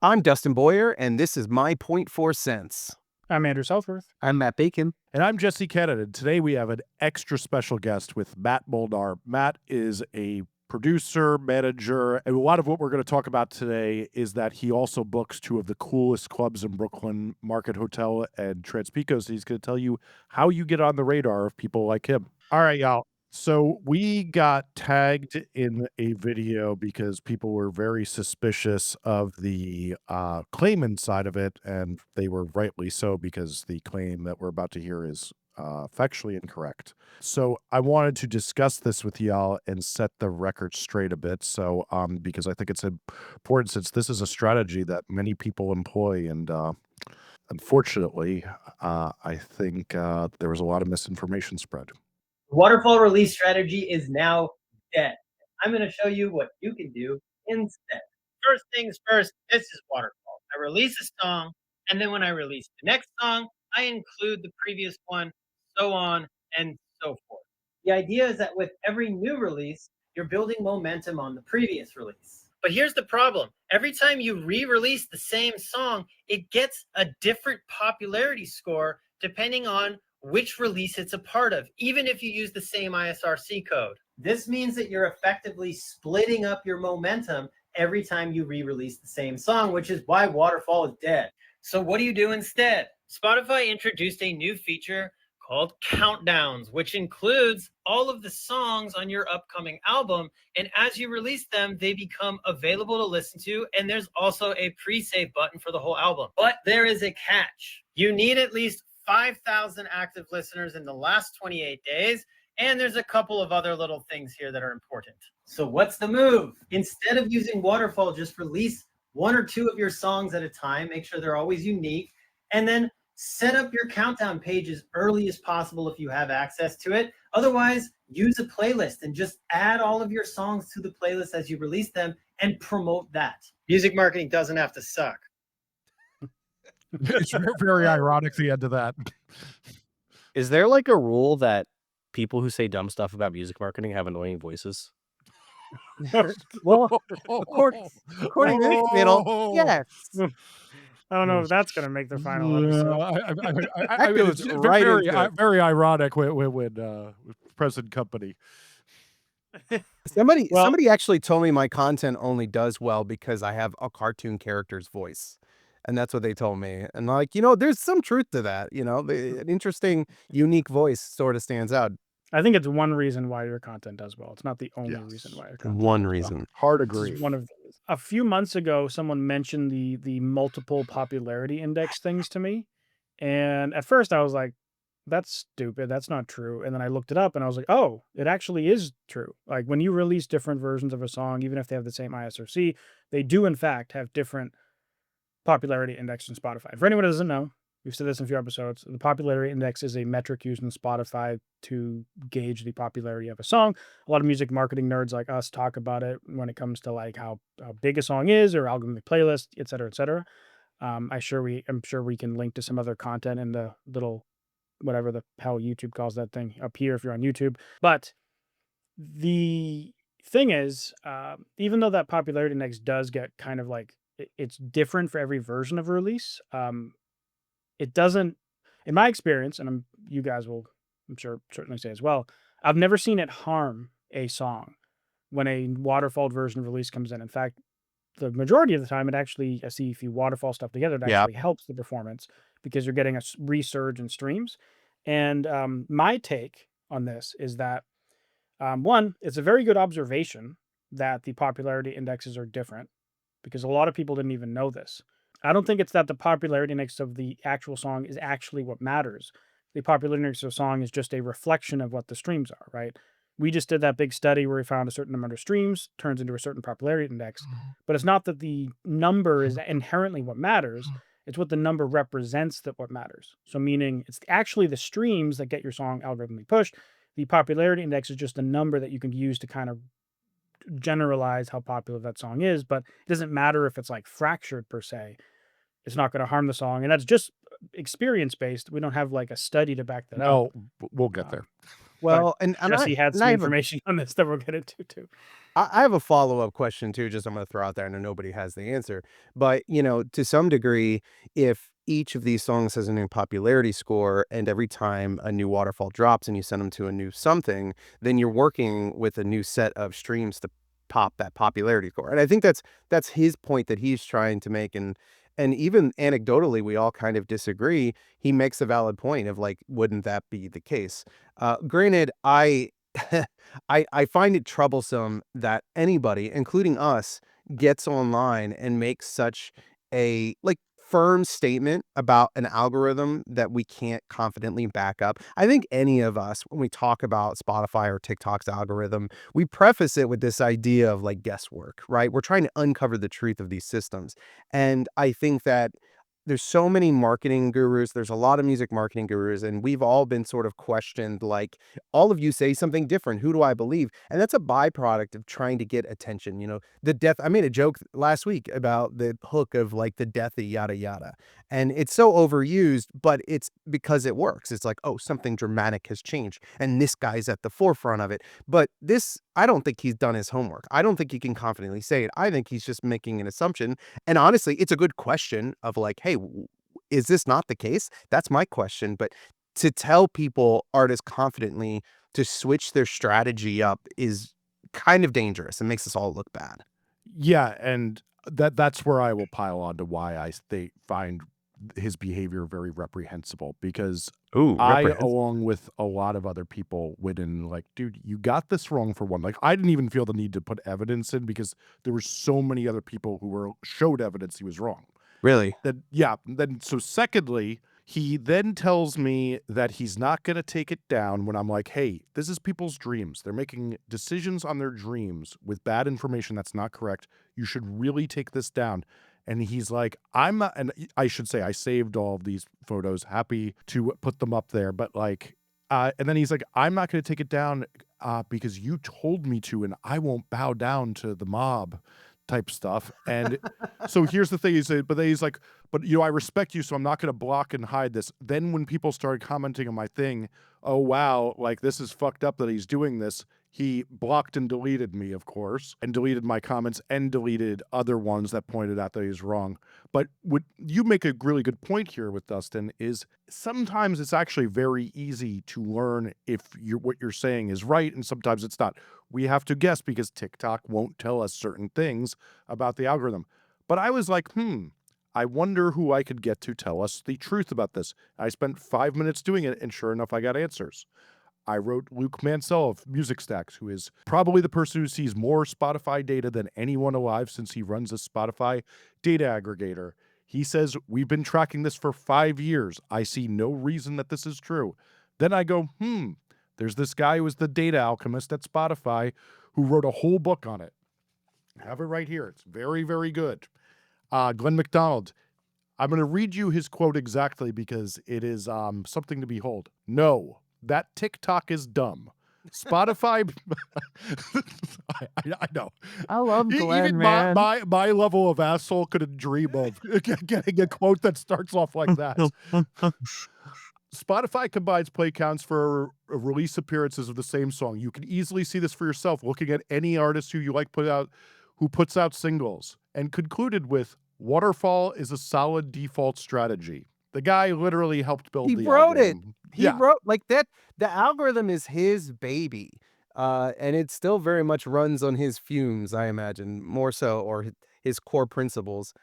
I'm Dustin Boyer, and this is my point 4 cents. I'm Andrew Southworth. I'm Matt Bacon. And I'm Jesse Kennedy. And today we have an extra special guest with Matt Molnar. Matt is a producer, manager, and a lot of what we're going to talk about today is that he also books two of the coolest clubs in Brooklyn, Market Hotel and Transpicos. He's going to tell you how you get on the radar of people like him. All right, y'all. So we got tagged in a video because people were very suspicious of the claim inside of it, and they were rightly so because the claim that we're about to hear is factually incorrect. So I wanted to discuss this with y'all and set the record straight a bit. So because I think it's important since this is a strategy that many people employ, and unfortunately, I think there was a lot of misinformation spread. The waterfall release strategy is now dead. I'm going to show you what you can do instead. First things first, this is Waterfall. I release a song, and then when I release the next song, I include the previous one, so on and so forth. The idea is that with every new release, you're building momentum on the previous release. But here's the problem. Every time you re-release the same song, it gets a different popularity score depending on which release it's a part of, even if you use the same ISRC code. This means that you're effectively splitting up your momentum every time you re-release the same song, which is why Waterfall is dead. So what do you do instead? Spotify introduced a new feature called countdowns, which includes all of the songs on your upcoming album. And as you release them, they become available to listen to. And there's also a pre-save button for the whole album. But there is a catch. You need at least 5,000 active listeners in the last 28 days. And there's a couple of other little things here that are important. So what's the move? Instead of using Waterfall, just release one or two of your songs at a time. Make sure they're always unique. And then set up your countdown page as early as possible if you have access to it. Otherwise, use a playlist and just add all of your songs to the playlist as you release them and promote that. Music marketing doesn't have to suck. It's very ironic, the end of that. Is there like a rule that people who say dumb stuff about music marketing have annoying voices? Well, according to this channel, yes. I don't know if that's going to make the final episode. I mean, goes it's right into it. very ironic when present company. Somebody actually told me my content only does well because I have a cartoon character's voice. And that's what they told me. And like, there's some truth to that. An interesting, unique voice sort of stands out. I think it's one reason why your content does well. It's not the only reason why your content One does well. reason. Hard agree. One of a few months ago, someone mentioned the multiple popularity index things to me. And at first I was like, that's stupid. That's not true. And then I looked it up and I was like, oh, it actually is true. Like when you release different versions of a song, even if they have the same ISRC, they do in fact have different popularity index in Spotify. For anyone who doesn't know, we've said this in a few episodes. The popularity index is a metric used in Spotify to gauge the popularity of a song. A lot of music marketing nerds like us talk about it when it comes to like how big a song is or algorithmic playlist, et cetera, et cetera. I'm sure we can link to some other content in the little, whatever the hell YouTube calls that thing up here if you're on YouTube. But the thing is, even though that popularity index does get kind of like, it's different for every version of a release. It doesn't, in my experience, and you guys will, I'm sure, certainly say as well, I've never seen it harm a song when a waterfall version of release comes in. In fact, the majority of the time, it actually, I see if you waterfall stuff together, it actually helps the performance because you're getting a resurge in streams. And my take on this is that, one, it's a very good observation that the popularity indexes are different because a lot of people didn't even know this. I don't think it's that the popularity index of the actual song is actually what matters. The popularity index of a song is just a reflection of what the streams are, right? We just did that big study where we found a certain amount of streams turns into a certain popularity index, but it's not that the number is inherently what matters. It's what the number represents that what matters. So meaning it's actually the streams that get your song algorithmically pushed. The popularity index is just a number that you can use to kind of generalize how popular that song is, but it doesn't matter if it's like fractured per se. It's not going to harm the song. And that's just experience based. We don't have like a study to back that up. No, we'll get there. Well, Jesse had some information on this that we'll get into too. I have a follow-up question too, just I'm gonna throw out there. I know nobody has the answer. But, you know, to some degree, if each of these songs has a new popularity score and every time a new waterfall drops and you send them to a new something, then you're working with a new set of streams to pop that popularity score. And I think that's his point that he's trying to make. And even anecdotally, we all kind of disagree. He makes a valid point of like, wouldn't that be the case? Granted, I find it troublesome that anybody, including us, gets online and makes such a like firm statement about an algorithm that we can't confidently back up. I think any of us, when we talk about Spotify or TikTok's algorithm, we preface it with this idea of like guesswork, right? We're trying to uncover the truth of these systems. And I think that there's so many marketing gurus, there's a lot of music marketing gurus, and we've all been sort of questioned like, all of you say something different. Who do I believe? And that's a byproduct of trying to get attention. You know, the death. I made a joke last week about the hook of like the death of yada yada. And it's so overused, but it's because it works. It's like, oh, something dramatic has changed. And this guy's at the forefront of it. But this, I don't think he's done his homework. I don't think he can confidently say it. I think he's just making an assumption. And honestly, it's a good question of like, hey, is this not the case? That's my question. But to tell people artists confidently to switch their strategy up is kind of dangerous and makes us all look bad. Yeah, and that's where I will pile on to why they find his behavior very reprehensible, because Ooh, I, reprehensible. along with a lot of other people, went in like, dude, you got this wrong for one. Like, I didn't even feel the need to put evidence in because there were so many other people who showed evidence he was wrong. Really? Then yeah, then so secondly, he then tells me that he's not going to take it down when I'm like, "Hey, this is people's dreams. They're making decisions on their dreams with bad information that's not correct. You should really take this down." And he's like, "I'm not," and I should say I saved all of these photos, happy to put them up there, but like and then he's like, "I'm not going to take it down because you told me to, and I won't bow down to the mob," type stuff. And so here's the thing: but then he's like, "But you know, I respect you, so I'm not going to block and hide this." Then when people started commenting on my thing, "Oh wow, like this is fucked up that he's doing this," he blocked and deleted me, of course, and deleted my comments and deleted other ones that pointed out that he's wrong. But what you make a really good point here with Dustin is sometimes it's actually very easy to learn if what you're saying is right, and sometimes it's not. We have to guess because TikTok won't tell us certain things about the algorithm. But I was like, I wonder who I could get to tell us the truth about this. I spent 5 minutes doing it, and sure enough, I got answers. I wrote Luke Mansell of Music Stacks, who is probably the person who sees more Spotify data than anyone alive since he runs a Spotify data aggregator. He says, "We've been tracking this for 5 years. I see no reason that this is true." Then I go, there's this guy who was the data alchemist at Spotify who wrote a whole book on it. I have it right here. It's very, very good. Glenn McDonald. I'm going to read you his quote exactly because it is something to behold. "No, that TikTok is dumb. Spotify," I know. I love Glenn, Even man. my level of asshole couldn't dream of getting a quote that starts off like that. Spotify combines play counts for release appearances of the same song. You can easily see this for yourself looking at any artist who you like who puts out singles, and concluded with, "Waterfall is a solid default strategy." The guy literally helped build He the wrote it. algorithm. He Yeah. wrote like that. The algorithm is his baby. And it still very much runs on his fumes, I imagine, more so, or his core principles.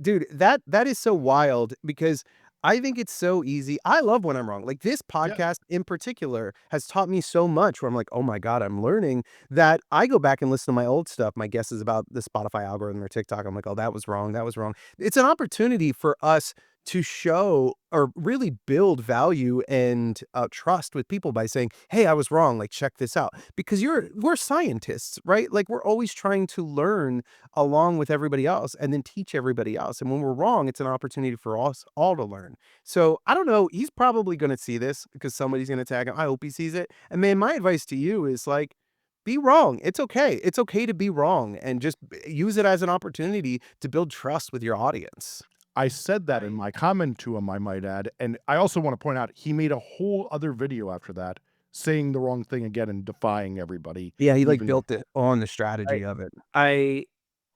Dude, that is so wild because I think it's so easy. I love when I'm wrong. Like this Yeah. podcast in particular has taught me so much where I'm like, oh my God, I'm learning that I go back and listen to my old stuff, my guesses about the Spotify algorithm or TikTok. I'm like, oh, that was wrong. That was wrong. It's an opportunity for us to show or really build value and trust with people by saying, "Hey, I was wrong. Like, check this out." Because we're scientists, right? Like, we're always trying to learn along with everybody else and then teach everybody else. And when we're wrong, it's an opportunity for us all to learn. So I don't know. He's probably going to see this because somebody's going to tag him. I hope he sees it. And man, my advice to you is like, be wrong. It's okay. It's okay to be wrong and just use it as an opportunity to build trust with your audience. I said that in my comment to him, I might add. And I also want to point out, he made a whole other video after that saying the wrong thing again and defying everybody. Yeah, he, like, even- built it on the strategy of it. I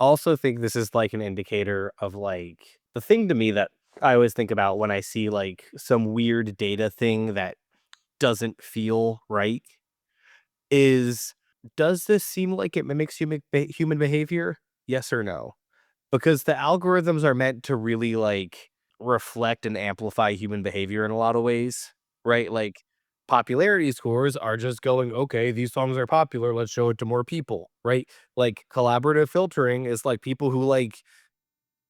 also think this is like an indicator of like the thing to me that I always think about when I see like some weird data thing that doesn't feel right is, does this seem like it mimics human behavior? Yes or no? Because the algorithms are meant to really like reflect and amplify human behavior in a lot of ways, right? Like popularity scores are just going, okay, these songs are popular, let's show it to more people, right? Like collaborative filtering is like people who like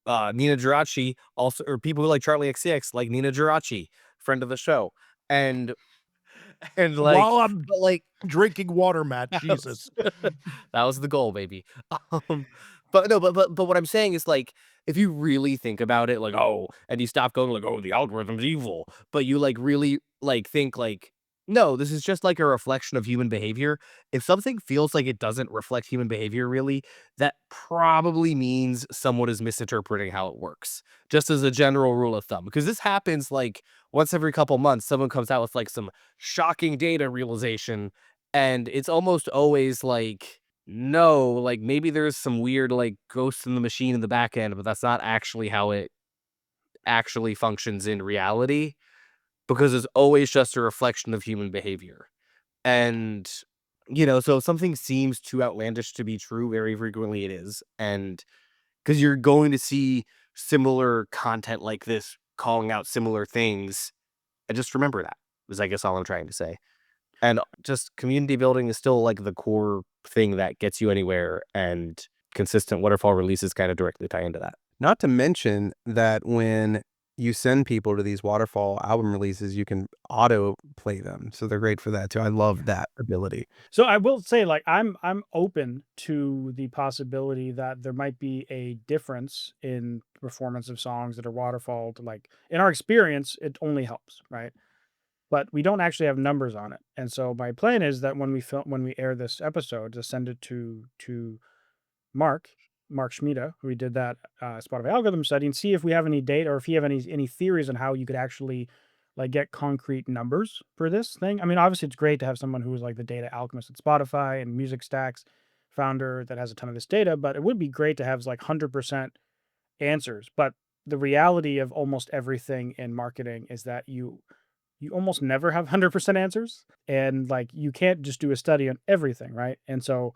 Nina Geraci also, or people who like Charlie XCX, like Nina Geraci, friend of the show. And like, While I'm but like drinking water, Matt, Jesus. that was the goal, baby. But no, but what I'm saying is like, if you really think about it, like, oh, and you stop going like, oh, the algorithm's evil, but you like really like think like, no, this is just like a reflection of human behavior. If something feels like it doesn't reflect human behavior really, that probably means someone is misinterpreting how it works. Just as a general rule of thumb, because this happens like once every couple months, someone comes out with like some shocking data realization, and it's almost always like, no, like maybe there's some weird like ghost in the machine in the back end, but that's not actually how it actually functions in reality, because it's always just a reflection of human behavior. And so if something seems too outlandish to be true, very frequently it is. And because you're going to see similar content like this calling out similar things, and just remember that is, I guess, all I'm trying to say. And just community building is still like the core thing that gets you anywhere, and consistent waterfall releases kind of directly tie into that. Not to mention that when you send people to these Waterfall album releases, you can auto play them. So they're great for that too. I love that ability. So I will say, like, I'm open to the possibility that there might be a difference in performance of songs that are waterfalled. Like in our experience, it only helps, right? But we don't actually have numbers on it. And so my plan is that when we air this episode, to send it to Mark Schmida, who we did that Spotify algorithm study, and see if we have any data or if you have any theories on how you could actually like get concrete numbers for this thing. I mean, obviously it's great to have someone who's like the data alchemist at Spotify and Music Stacks founder that has a ton of this data, but it would be great to have like 100% answers. But the reality of almost everything in marketing is that you almost never have 100% answers, and like you can't just do a study on everything, right? And so,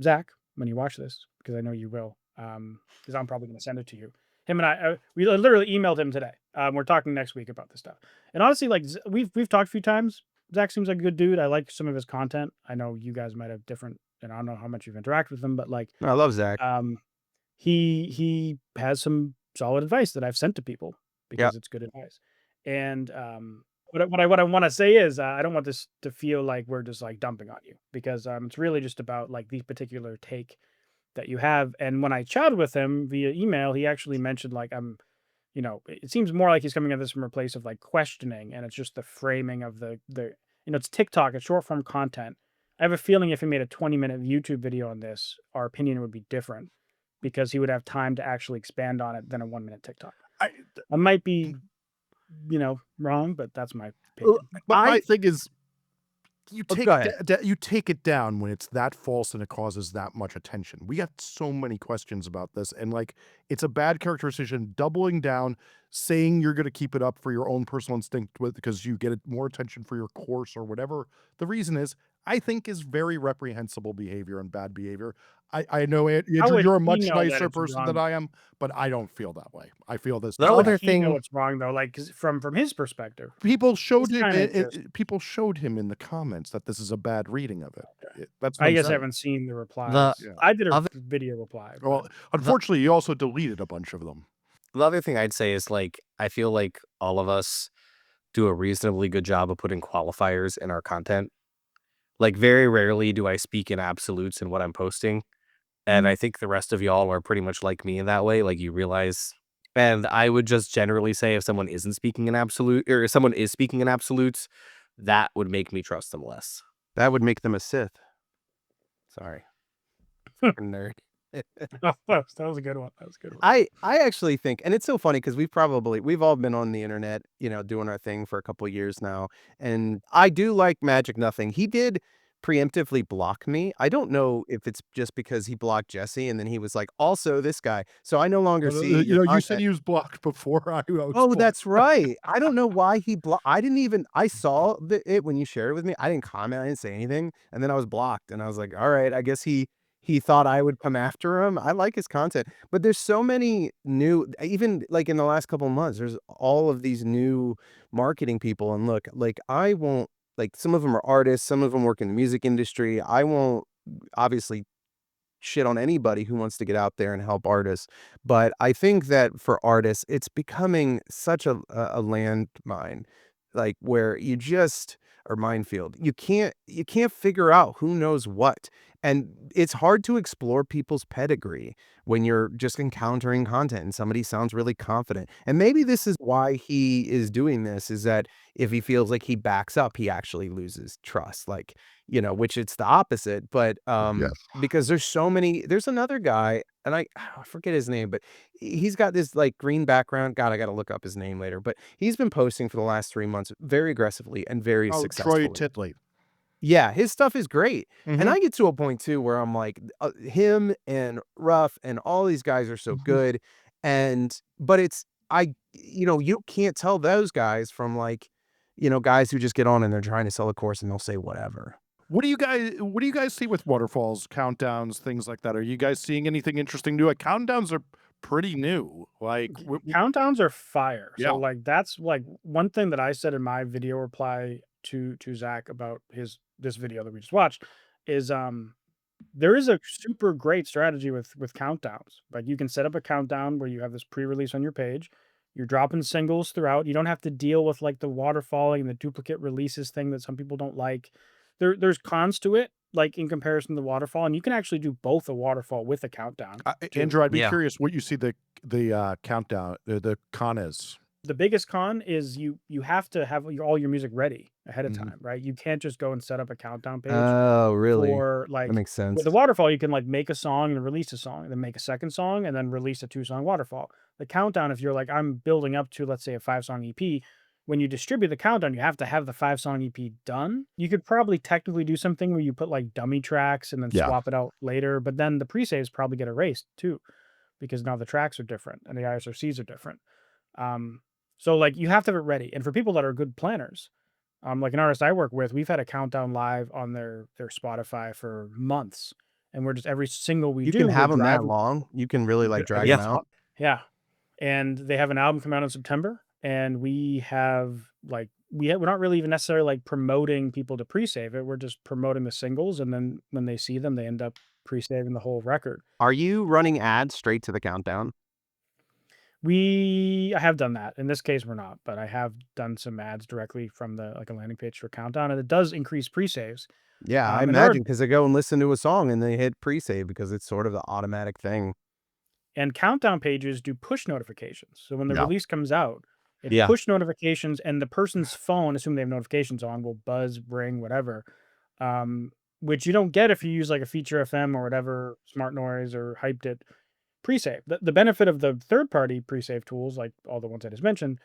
Zach, when you watch this, because I know you will, because I'm probably going to send it to you. Him and I, we literally emailed him today. We're talking next week about this stuff. And honestly, like we've talked a few times. Zach seems like a good dude. I like some of his content. I know you guys might have different, and I don't know how much you've interacted with him, but like, I love Zach. he has some solid advice that I've sent to people because it's good advice. And what I want to say is I don't want this to feel like we're just like dumping on you, because it's really just about like the particular take that you have. And when I chatted with him via email, he actually mentioned like it seems more like he's coming at this from a place of like questioning, and it's just the framing of the it's TikTok, it's short form content. I have a feeling if he made a 20-minute YouTube video on this, our opinion would be different, because he would have time to actually expand on it than a 1-minute TikTok. I might be wrong, but that's my opinion. But my thing is, you Oh, take go ahead. you take it down when it's that false and it causes that much attention. We got so many questions about this, and like it's a bad characterization. Doubling down, saying you're going to keep it up for your own personal instinct because you get more attention for your course or whatever the reason is, I think is very reprehensible behavior and bad behavior. I know, Andrew, you're a much nicer person than I am, but I don't feel that way. I feel this. The How other would he know thing, it's wrong though? Like, 'cause from his perspective, People showed him. kinda just- People showed him in the comments that this is a bad reading of it. That's. What I I'm guess I saying. haven't seen the replies. Yeah. I did a other- video reply. Well, unfortunately, you also deleted a bunch of them. the other thing I'd say is like, I feel like all of us do a reasonably good job of putting qualifiers in our content. Like very rarely do I speak in absolutes in what I'm posting. And I think the rest of y'all are pretty much like me in that way. Like you realize, and I would just generally say if someone isn't speaking in absolute, or if someone is speaking in absolutes, that would make me trust them less. That would make them a Sith. Sorry. Fucking nerd. Oh, that was a good one. That was a good one. I actually think, and it's so funny because we've all been on the internet, doing our thing for a couple years now, and I do like Magic Nothing. He did preemptively block me. I don't know if it's just because he blocked Jesse, and then he was like, "Also this guy," so I no longer see your You said content. he was blocked before I was Oh, blocked. that's right. I don't know why he blocked. I saw it when you shared it with me. I didn't comment, I didn't say anything, and then I was blocked, and I was like, "All right, I guess he thought I would come after him." I like his content, but there's so many new, even, like, in the last couple of months, there's all of these new marketing people, and look, like, I won't, like, some of them are artists, some of them work in the music industry. I won't obviously shit on anybody who wants to get out there and help artists. But I think that for artists, it's becoming such a landmine, like where you just or minefield. You can't figure out who knows what. And it's hard to explore people's pedigree when you're just encountering content and somebody sounds really confident. And maybe this is why he is doing this, is that if he feels like he backs up, he actually loses trust. Like, which it's the opposite. But Yes. because there's another guy, and I forget his name, but he's got this, like, green background. God, I gotta look up his name later, but he's been posting for the last 3 months very aggressively and very Oh, Troy successfully. Titley. Yeah, his stuff is great, and Mhm. I get to a point too where I'm like, him and Ruff and all these guys are so Mhm. good, but you can't tell those guys from, like, guys who just get on and they're trying to sell a course and they'll say whatever. What do you guys see with waterfalls, countdowns, things like that? Are you guys seeing anything interesting new? Like, countdowns are pretty new. Like, Countdowns are fire. So yeah. like that's like one thing that I said in my video reply to Zach about this video that we just watched is there is a super great strategy with countdowns. Like you can set up a countdown where you have this pre-release on your page. You're dropping singles throughout. You don't have to deal with like the waterfalling and the duplicate releases thing that some people don't like. There's cons to it, like in comparison to the waterfall, and you can actually do both a waterfall with a countdown too. Andrew, I'd be Yeah. curious what you see the countdown, the con is. The biggest con is you have to have all your music ready ahead of Mhm. time, right? You can't just go and set up a countdown page Oh, really? for That like makes with sense. the waterfall, you can like make a song and release a song, and then make a second song, and then release a two-song waterfall. The countdown, if you're like, I'm building up to, let's say, a five-song EP, when you distribute the countdown, you have to have the five-song EP done. You could probably technically do something where you put like dummy tracks and then Yeah. swap it out later, but then the pre-saves probably get erased too, because now the tracks are different and the ISRCs are different. Um, so like you have to have it ready. And for people that are good planners, like an artist I work with, we've had a countdown live on their Spotify for months. And we're just every single we You can do, we're have them that driving. long? You can really, like, drag Yeah. them Yeah. out? Yeah. And they have an album come out in September. And we have like we're not really even necessarily like promoting people to pre-save it. We're just promoting the singles, and then when they see them, they end up pre-saving the whole record. Are you running ads straight to the countdown? I have done that. In this case, we're not, but I have done some ads directly from the like a landing page for Countdown, and it does increase pre-saves. Yeah, I And our imagine because they go and listen to a song and they hit pre-save because it's sort of the automatic thing. and Countdown pages do push notifications. So when the Yeah. release comes out, it's Yeah. push notifications, and the person's phone, assume they have notifications on, will buzz, ring, whatever. Which you don't get if you use like a Feature FM or whatever, Smart Noise or Hyped It pre-save. The benefit of the third-party pre-save tools, like all the ones I just mentioned,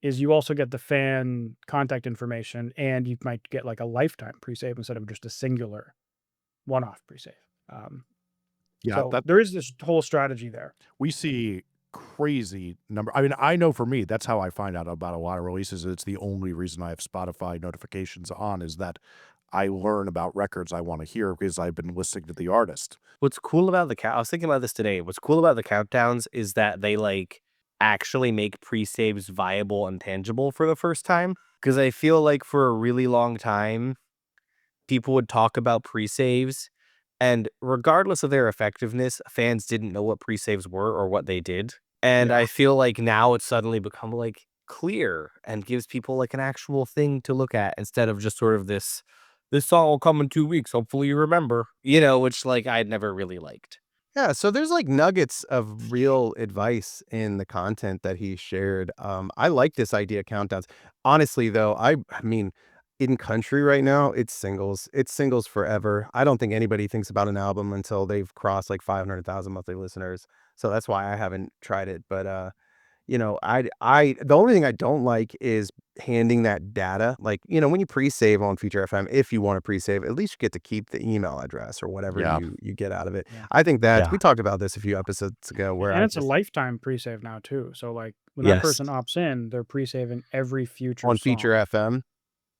is you also get the fan contact information, and you might get like a lifetime pre-save instead of just a singular one-off pre-save. Um, Yeah, so that there is this whole strategy there. we see crazy number. I mean, I know for me, that's how I find out about a lot of releases. It's the only reason I have Spotify notifications on is that I learn about records I want to hear because I've been listening to the artist. What's cool about I was thinking about this today. What's cool about the countdowns is that they like actually make pre-saves viable and tangible for the first time. Because I feel like for a really long time, people would talk about pre-saves, and regardless of their effectiveness, fans didn't know what pre-saves were or what they did. And Yeah. I feel like now it's suddenly become like clear and gives people like an actual thing to look at instead of just sort of this song will come in 2 weeks. Hopefully you remember, which like I'd never really liked. Yeah, so there's, like, nuggets of real advice in the content that he shared. I like this idea of countdowns. Honestly, though, I mean, In country right now, it's singles. It's singles forever. I don't think anybody thinks about an album until they've crossed like 500,000 monthly listeners. So that's why I haven't tried it. But the only thing I don't like is handing that data. Like, when you pre-save on Future FM, if you want to pre-save, at least you get to keep the email address or whatever Yeah. you get out of it. Yeah. I think that Yeah. we talked about this a few episodes ago where And I it's a just lifetime pre-save now too. So like when that Yes. person opts in, they're pre-saving every future on song. Future FM.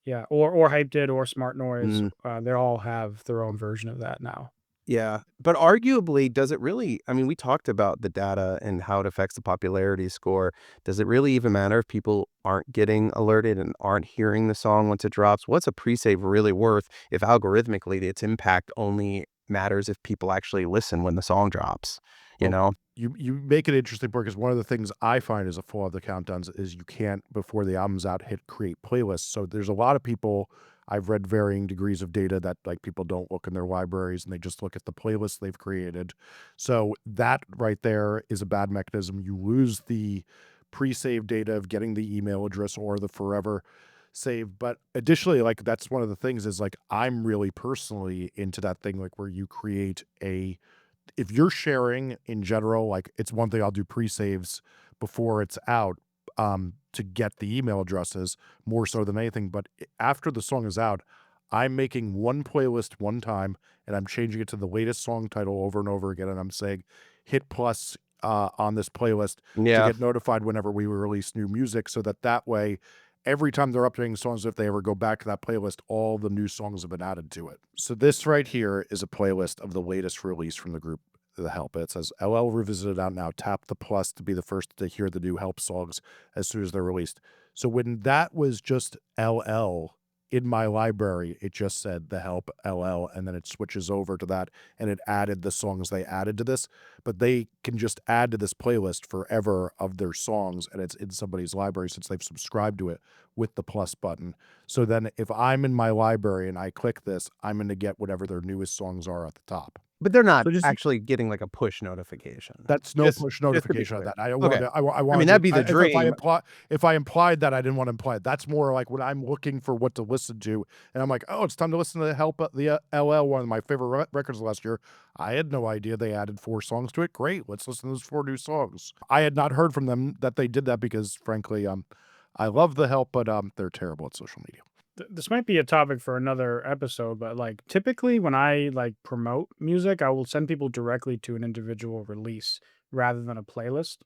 Yeah, or Hyped It or Smart Noise. Mm. They all have their own version of that now. Yeah, but arguably, does it really I mean, we talked about the data and how it affects the popularity score. Does it really even matter if people aren't getting alerted and aren't hearing the song once it drops? What's a pre-save really worth if algorithmically its impact only matters if people actually listen when the song drops, you Well, know? you make an interesting point because one of the things I find is a flaw of the countdowns is you can't, before the album's out, hit create playlists. So there's a lot of people, I've read varying degrees of data that like people don't look in their libraries and they just look at the playlists they've created. So that right there is a bad mechanism. You lose the pre-save data of getting the email address or the forever save. But additionally, like that's one of the things is like I'm really personally into that thing like where you create if you're sharing in general, like it's one thing I'll do pre-saves before it's out to get the email addresses more so than anything. But after the song is out, I'm making one playlist one time and I'm changing it to the latest song title over and over again. And I'm saying hit plus on this playlist to Yeah. get notified whenever we release new music so that way every time they're updating songs, if they ever go back to that playlist, all the new songs have been added to it. So this right here is a playlist of the latest release from the group, The Help. It says LL Revisited out now. Tap the plus to be the first to hear the new Help songs as soon as they're released. So when that was just LL in my library, it just said The Help LL, and then it switches over to that, and it added the songs they added to this. But they can just add to this playlist forever of their songs, and it's in somebody's library since they've subscribed to it with the plus button. So then if I'm in my library and I click this, I'm going to get whatever their newest songs are at the top. But they're not So just actually getting like a push notification. That's no Just push to be notification on clear. that. I Okay. wanted. I I wanted. mean, that'd be the If dream. if I implied that, I didn't want to imply it. That's more like when I'm looking for what to listen to, and I'm like, oh, it's time to listen to the Help the LL, one of my favorite records last year. I had no idea they added 4 songs to it. Great, let's listen to those 4 new songs. I had not heard from them that they did that because, frankly, I love the Help, but they're terrible at social media. This might be a topic for another episode, but like typically when I like promote music, I will send people directly to an individual release rather than a playlist.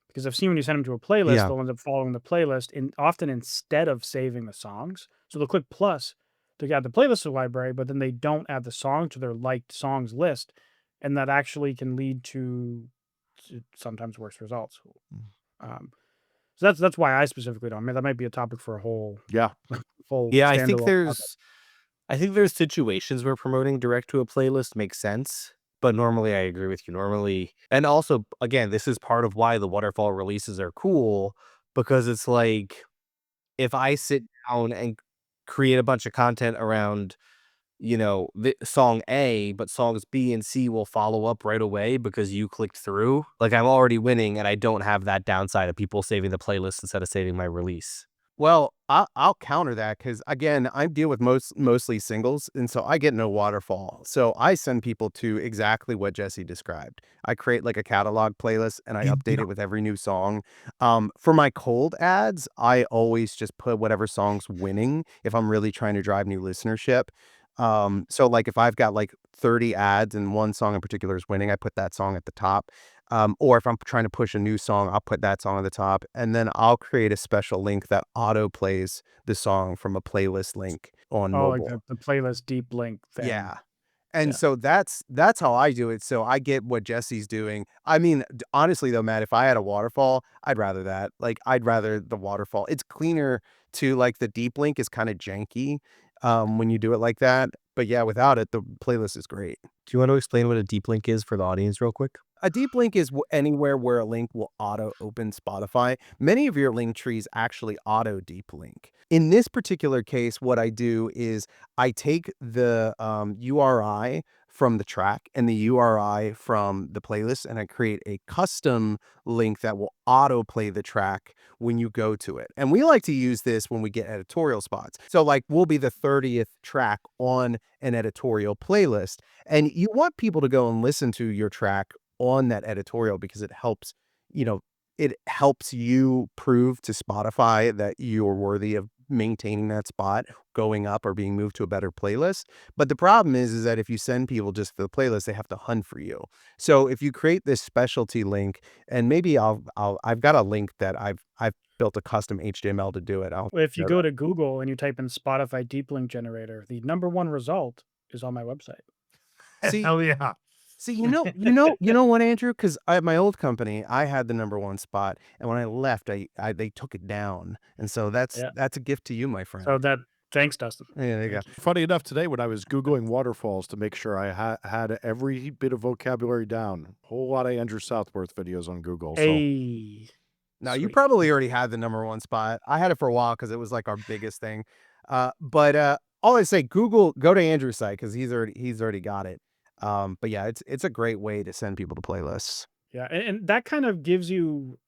Because I've seen when you send them to a playlist, Yeah. they'll end up following the playlist often instead of saving the songs. So they'll click plus to add the playlist to the library, but then they don't add the song to their liked songs list. And that actually can lead to sometimes worse results. Um, so that's why I specifically don't. I mean, that might be a topic for a whole Yeah. full Yeah, standalone podcast. I think there's situations where promoting direct to a playlist makes sense, but normally I agree with you. Normally, and also again, this is part of why the waterfall releases are cool because it's like if I sit down and create a bunch of content around, the song A, but songs B and C will follow up right away because you clicked through. Like I'm already winning and I don't have that downside of people saving the playlist instead of saving my release. Well, I'll counter that because again, I deal with mostly singles, and so I get no waterfall. So I send people to exactly what Jesse described. I create like a catalog playlist and I update it with every new song. For my cold ads, I always just put whatever song's winning if I'm really trying to drive new listenership. So like if I've got like 30 ads and one song in particular is winning, I put that song at the top. Or if I'm trying to push a new song, I'll put that song at the top, and then I'll create a special link that auto plays the song from a playlist link on Oh, like mobile. the playlist deep link thing. Yeah. And Yeah. so that's how I do it. So I get what Jesse's doing. I mean, honestly though, Matt, if I had a waterfall, I'd rather that. Like I'd rather the waterfall. It's cleaner to like the deep link is kind of janky when you do it like that. But yeah, without it, the playlist is great. Do you want to explain what a deep link is for the audience real quick? A deep link is anywhere where a link will auto open Spotify. Many of your link trees actually auto deep link. In this particular case, what I do is I take the URI from the track and the URI from the playlist, and I create a custom link that will autoplay the track when you go to it. And we like to use this when we get editorial spots. So like we'll be the 30th track on an editorial playlist, and you want people to go and listen to your track on that editorial because it helps, you know, it helps you prove to Spotify that you're worthy of maintaining that spot, going up or being moved to a better playlist. But the problem is that if you send people just for the playlist, they have to hunt for you. So if you create this specialty link, and maybe I've got a link that I've built a custom HTML to do it. I'll If you share go that. to Google and you type in Spotify deep link generator, the #1 result is on my website. See, Hell yeah. See, you know what, Andrew? Because at my old company, I had the #1 spot, and when I left, I they took it down, and so Yeah. that's a gift to you, my friend. So thanks, Dustin. Yeah, there you go. Thank you. Funny enough, today when I was Googling waterfalls to make sure I had every bit of vocabulary down, whole lot of Andrew Southworth videos on Google. So Hey. Now, you Sweet. probably already had the #1 spot. I had it for a while because it was like our biggest thing. But all I say, go to Andrew's site because he's already got it. But yeah, it's a great way to send people to playlists. Yeah, and that kind of gives you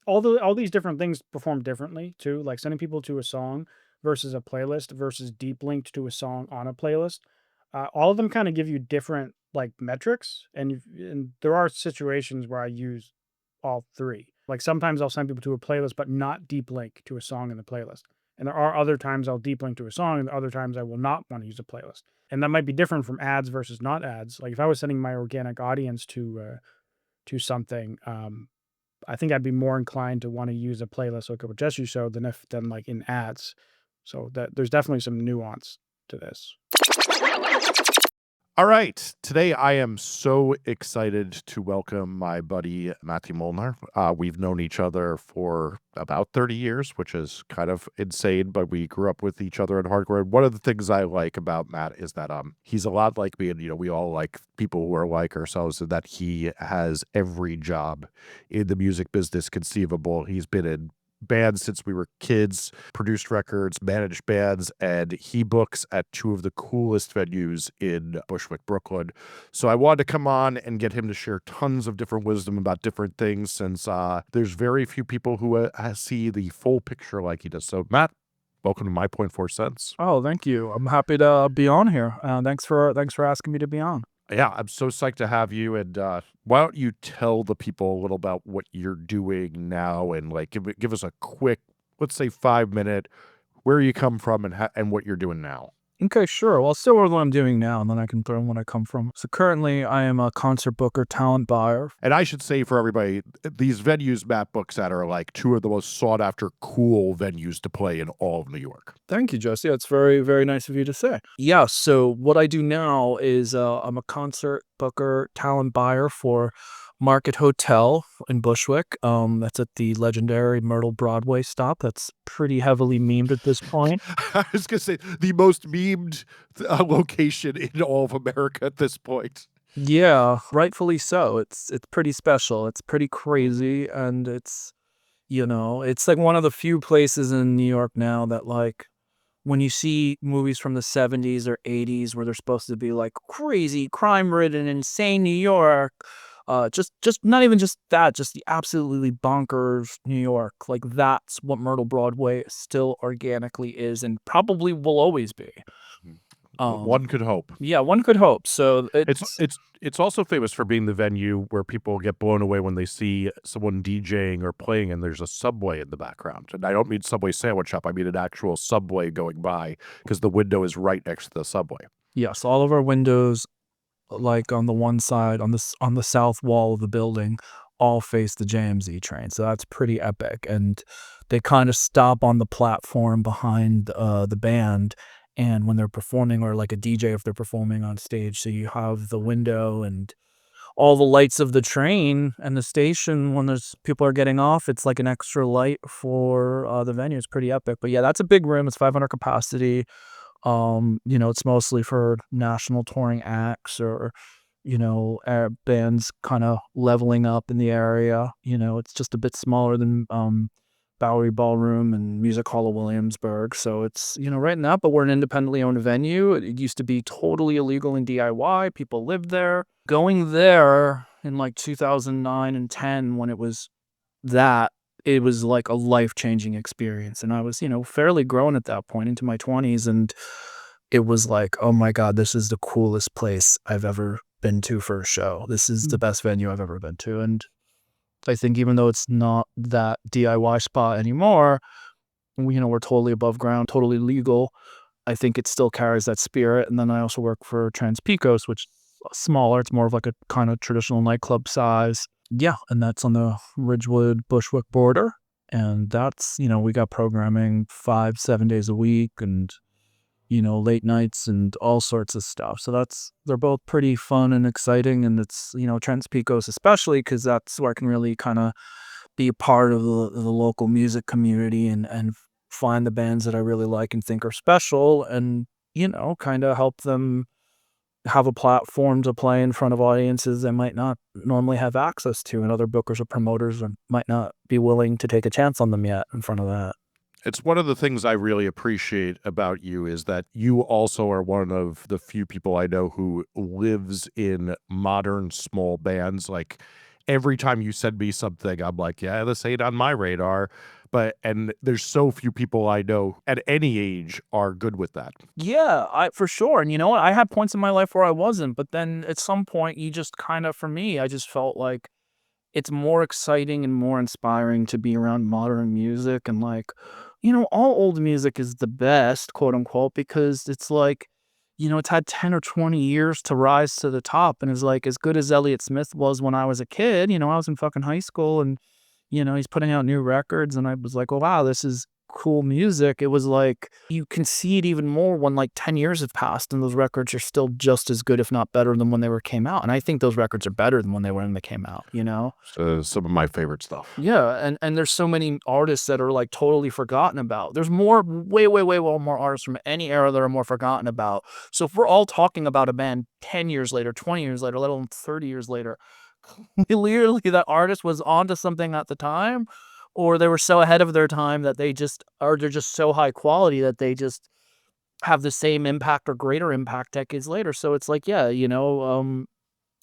all these different things perform differently too. Like sending people to a song versus a playlist versus deep linked to a song on a playlist. All of them kind of give you different like metrics, and there are situations where I use all three. Like sometimes I'll send people to a playlist, but not deep link to a song in the playlist. And there are other times I'll deep link to a song, and other times I will not want to use a playlist. And that might be different from ads versus not ads. Like if I was sending my organic audience to something, I think I'd be more inclined to want to use a playlist like what Jesse showed than like in ads. So that there's definitely some nuance to this. all right. Today, I am so excited to welcome my buddy, Matthew Molnar. We've known each other for about 30 years, which is kind of insane, but we grew up with each other in hardcore. And one of the things I like about Matt is that he's a lot like me, and we all like people who are like ourselves, and that he has every job in the music business conceivable. He's been in bands since we were kids, produced records, managed bands, and he books at two of the coolest venues in Bushwick, Brooklyn. So I wanted to come on and get him to share tons of different wisdom about different things, since there's very few people who see the full picture like he does. So Matt, welcome to My Point Four Cents. Oh, thank you. I'm happy to be on here. Thanks for asking me to be on. Yeah, I'm so psyched to have you. And why don't you tell the people a little about what you're doing now, and like give us a quick, let's say 5 minute, where you come from and what you're doing now. Okay, sure. Well, I'll start with what I'm doing now, and then I can throw in where I come from. So currently, I am a concert booker, talent buyer. And I should say for everybody, these venues Matt books at are like two of the most sought after cool venues to play in all of New York. Thank you, Jesse. That's very, very nice of you to say. Yeah, so what I do now is I'm a concert booker, talent buyer for Market Hotel in Bushwick. That's at the legendary Myrtle Broadway stop. That's pretty heavily memed at this point. I was going to say the most memed location in all of America at this point. Yeah, rightfully so. It's pretty special. It's pretty crazy, and it's it's like one of the few places in New York now that like when you see movies from the 70s or 80s where they're supposed to be like crazy, crime-ridden, insane New York, just not even just that, just the absolutely bonkers New York. Like that's what Myrtle Broadway still organically is and probably will always be. One could hope. Yeah, one could hope. So It's also famous for being the venue where people get blown away when they see someone DJing or playing and there's a Subway in the background. And I don't mean Subway sandwich shop. I mean an actual Subway going by because the window is right next to the Subway. yes, all of our windows, like on the one side, on the south wall of the building, all face the JMZ train. So that's pretty epic. And they kind of stop on the platform behind the band. And when they're performing, or like a DJ if they're performing on stage, so you have the window and all the lights of the train and the station when there's people are getting off. It's like an extra light for the venue. It's pretty epic. But yeah, that's a big room. It's 500 capacity. It's mostly for national touring acts or bands kind of leveling up in the area. It's just a bit smaller than Bowery Ballroom and Music Hall of Williamsburg. So it's, right in that, but we're an independently owned venue. It used to be totally illegal in DIY. People lived there. Going there in like 2009 and 10 when it was that, it was like a life-changing experience. And I was, fairly grown at that point into my 20s. And it was like, oh my God, this is the coolest place I've ever been to for a show. This is the best venue I've ever been to. And I think even though it's not that DIY spot anymore, we're totally above ground, totally legal. I think it still carries that spirit. And then I also work for Trans Pecos, which is smaller. It's more of like a kind of traditional nightclub size. Yeah, and that's on the Ridgewood Bushwick border. And that's, we got programming 5-7 days a week and, late nights and all sorts of stuff. So they're both pretty fun and exciting. And it's, Trans Pecos especially because that's where I can really kind of be a part of the local music community and find the bands that I really like and think are special and, kind of help them have a platform to play in front of audiences they might not normally have access to, and other bookers or promoters might not be willing to take a chance on them yet in front of that. It's one of the things I really appreciate about you is that you also are one of the few people I know who lives in modern small bands. Like every time you send me something, I'm like, yeah, this ain't on my radar. And there's so few people I know at any age are good with that. Yeah, for sure. And you know what? I had points in my life where I wasn't, but then at some point you just kind of, for me, I just felt like it's more exciting and more inspiring to be around modern music and like, all old music is the best, quote unquote, because it's like, it's had 10 or 20 years to rise to the top and is like as good as Elliott Smith was when I was a kid. I was in fucking high school and, he's putting out new records and I was like, oh wow, this is cool music. It was like you can see it even more when like 10 years have passed and those records are still just as good, if not better than when they came out. And I think those records are better than when they came out, Some of my favorite stuff. Yeah, and there's so many artists that are like totally forgotten about. There's way more artists from any era that are more forgotten about. So if we're all talking about a band 10 years later, 20 years later, let alone 30 years later, clearly that artist was onto something at the time, or they were so ahead of their time that they're just so high quality that they just have the same impact or greater impact decades later. So it's like, yeah, and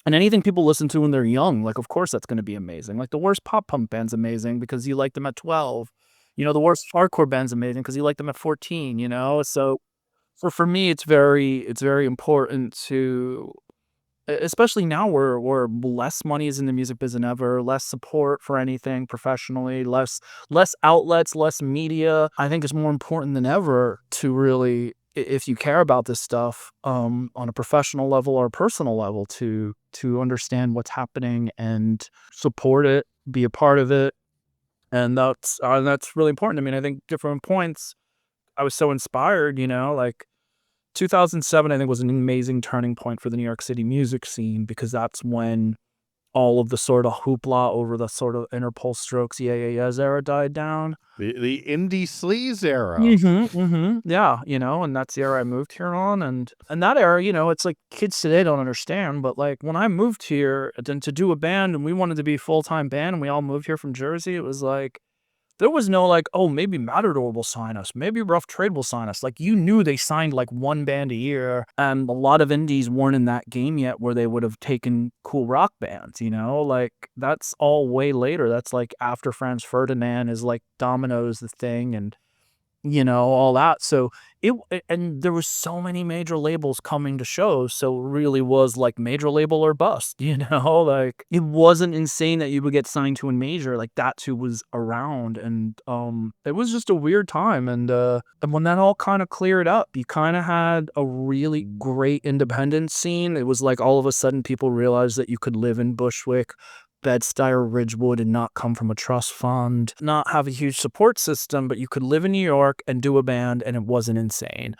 anything people listen to when they're young, like, of course, that's going to be amazing. Like, the worst pop punk band's amazing because you like them at 12. The worst hardcore band's amazing because you like them at 14, So for me, it's very important to, especially now where less money is in the music business than ever, less support for anything professionally, less outlets, less media. I think it's more important than ever to really, if you care about this stuff, on a professional level or a personal level, to understand what's happening and support it, be a part of it. And that's really important. I mean, I think different points, I was so inspired, like 2007, I think, was an amazing turning point for the New York City music scene because that's when all of the sort of hoopla over the sort of Interpol Strokes, Yeah Yeah Yeahs era died down. The indie sleaze era. Yeah, and that's the era I moved here on. And that era, it's like kids today don't understand, but like when I moved here then to do a band and we wanted to be a full-time band and we all moved here from Jersey, it was like, there was no like, oh, maybe Matador will sign us. Maybe Rough Trade will sign us. Like, you knew they signed like one band a year. And a lot of indies weren't in that game yet where they would have taken cool rock bands, Like, that's all way later. That's like after Franz Ferdinand is like Domino's the thing and, all that. So and there was so many major labels coming to shows. So it really was like major label or bust, like it wasn't insane that you would get signed to a major. Like that's who was around. And it was just a weird time. And when that all kind of cleared up, you kind of had a really great independent scene. It was like all of a sudden people realized that you could live in Bushwick, Bed-Stuy, Ridgewood, and not come from a trust fund, not have a huge support system, but you could live in New York and do a band and it wasn't insane.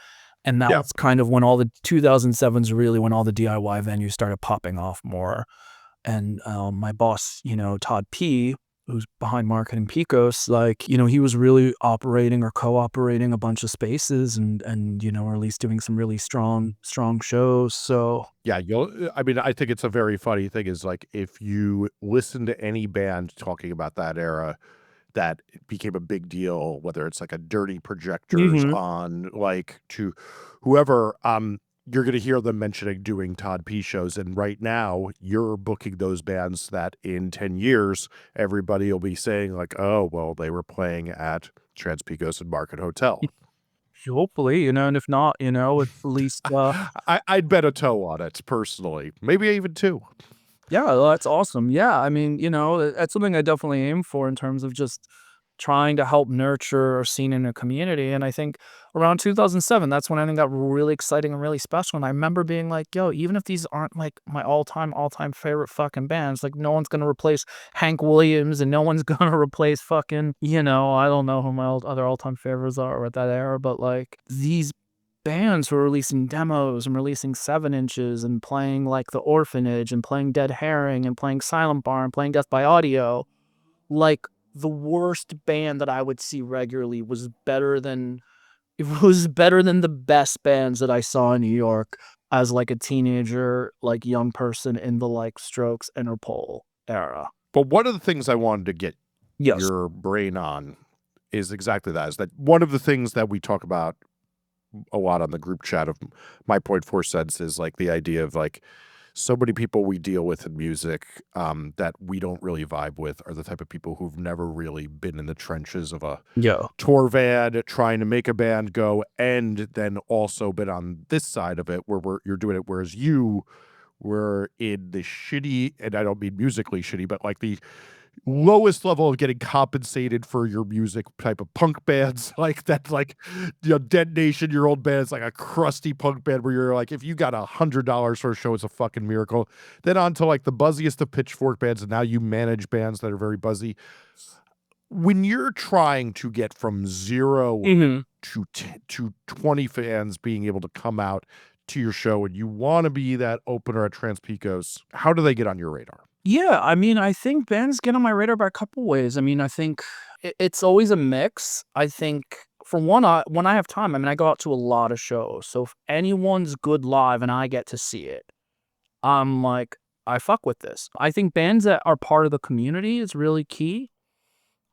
And that's kind of when all the 2007s really when all the DIY venues started popping off more. And my boss, Todd P., who's behind marketing Pecos, like, he was really operating or cooperating a bunch of spaces and or at least doing some really strong shows. So yeah, I think it's a very funny thing is like if you listen to any band talking about that era, that it became a big deal, whether it's like a dirty projectors Mhm. on like to whoever, you're going to hear them mentioning doing Todd P shows. And right now you're booking those bands that in 10 years, everybody will be saying like, oh, well, they were playing at Trans Pecos and Market Hotel. Hopefully, and if not, at least, I'd bet a toe on it personally. Maybe even two. yeah, well, that's awesome. Yeah, I mean, that's something I definitely aim for in terms of just trying to help nurture a scene in a community. And I think around 2007, that's when I think got really exciting and really special. And I remember being like, yo, even if these aren't like my all time favorite fucking bands, like no one's gonna replace Hank Williams and no one's gonna replace fucking, I don't know who my other all-time favorites are at that era, but like these bands were releasing demos and releasing 7 inches and playing like The Orphanage and playing Dead Herring and playing Silent Bar and playing Death by Audio. Like the worst band that I would see regularly was better than the best bands that I saw in New York as like a teenager, like young person in the like Strokes Interpol era. But one of the things I wanted to get Yes. your brain on is exactly that. Is that one of the things that we talk about a lot on the group chat of My Point Four Cents is like the idea of like so many people we deal with in music that we don't really vibe with are the type of people who've never really been in the trenches of a Yeah. tour van trying to make a band go, and then also been on this side of it where you're doing it, whereas you were in the shitty, and I don't mean musically shitty, but like the lowest level of getting compensated for your music type of punk bands like that, like Dead Nation, your old band is like a crusty punk band where you're like, if you got $100 for a show, it's a fucking miracle. Then on to like the buzziest of pitchfork bands, and now you manage bands that are very buzzy. When you're trying to get from 0 to 20 fans being able to come out to your show and you want to be that opener at Trans Pecos, how do they get on your radar? Yeah, I mean, I think bands get on my radar by a couple ways. I mean, I think it's always a mix. I think for one, when I have time, I mean, I go out to a lot of shows. So if anyone's good live and I get to see it, I'm like, I fuck with this. I think bands that are part of the community is really key.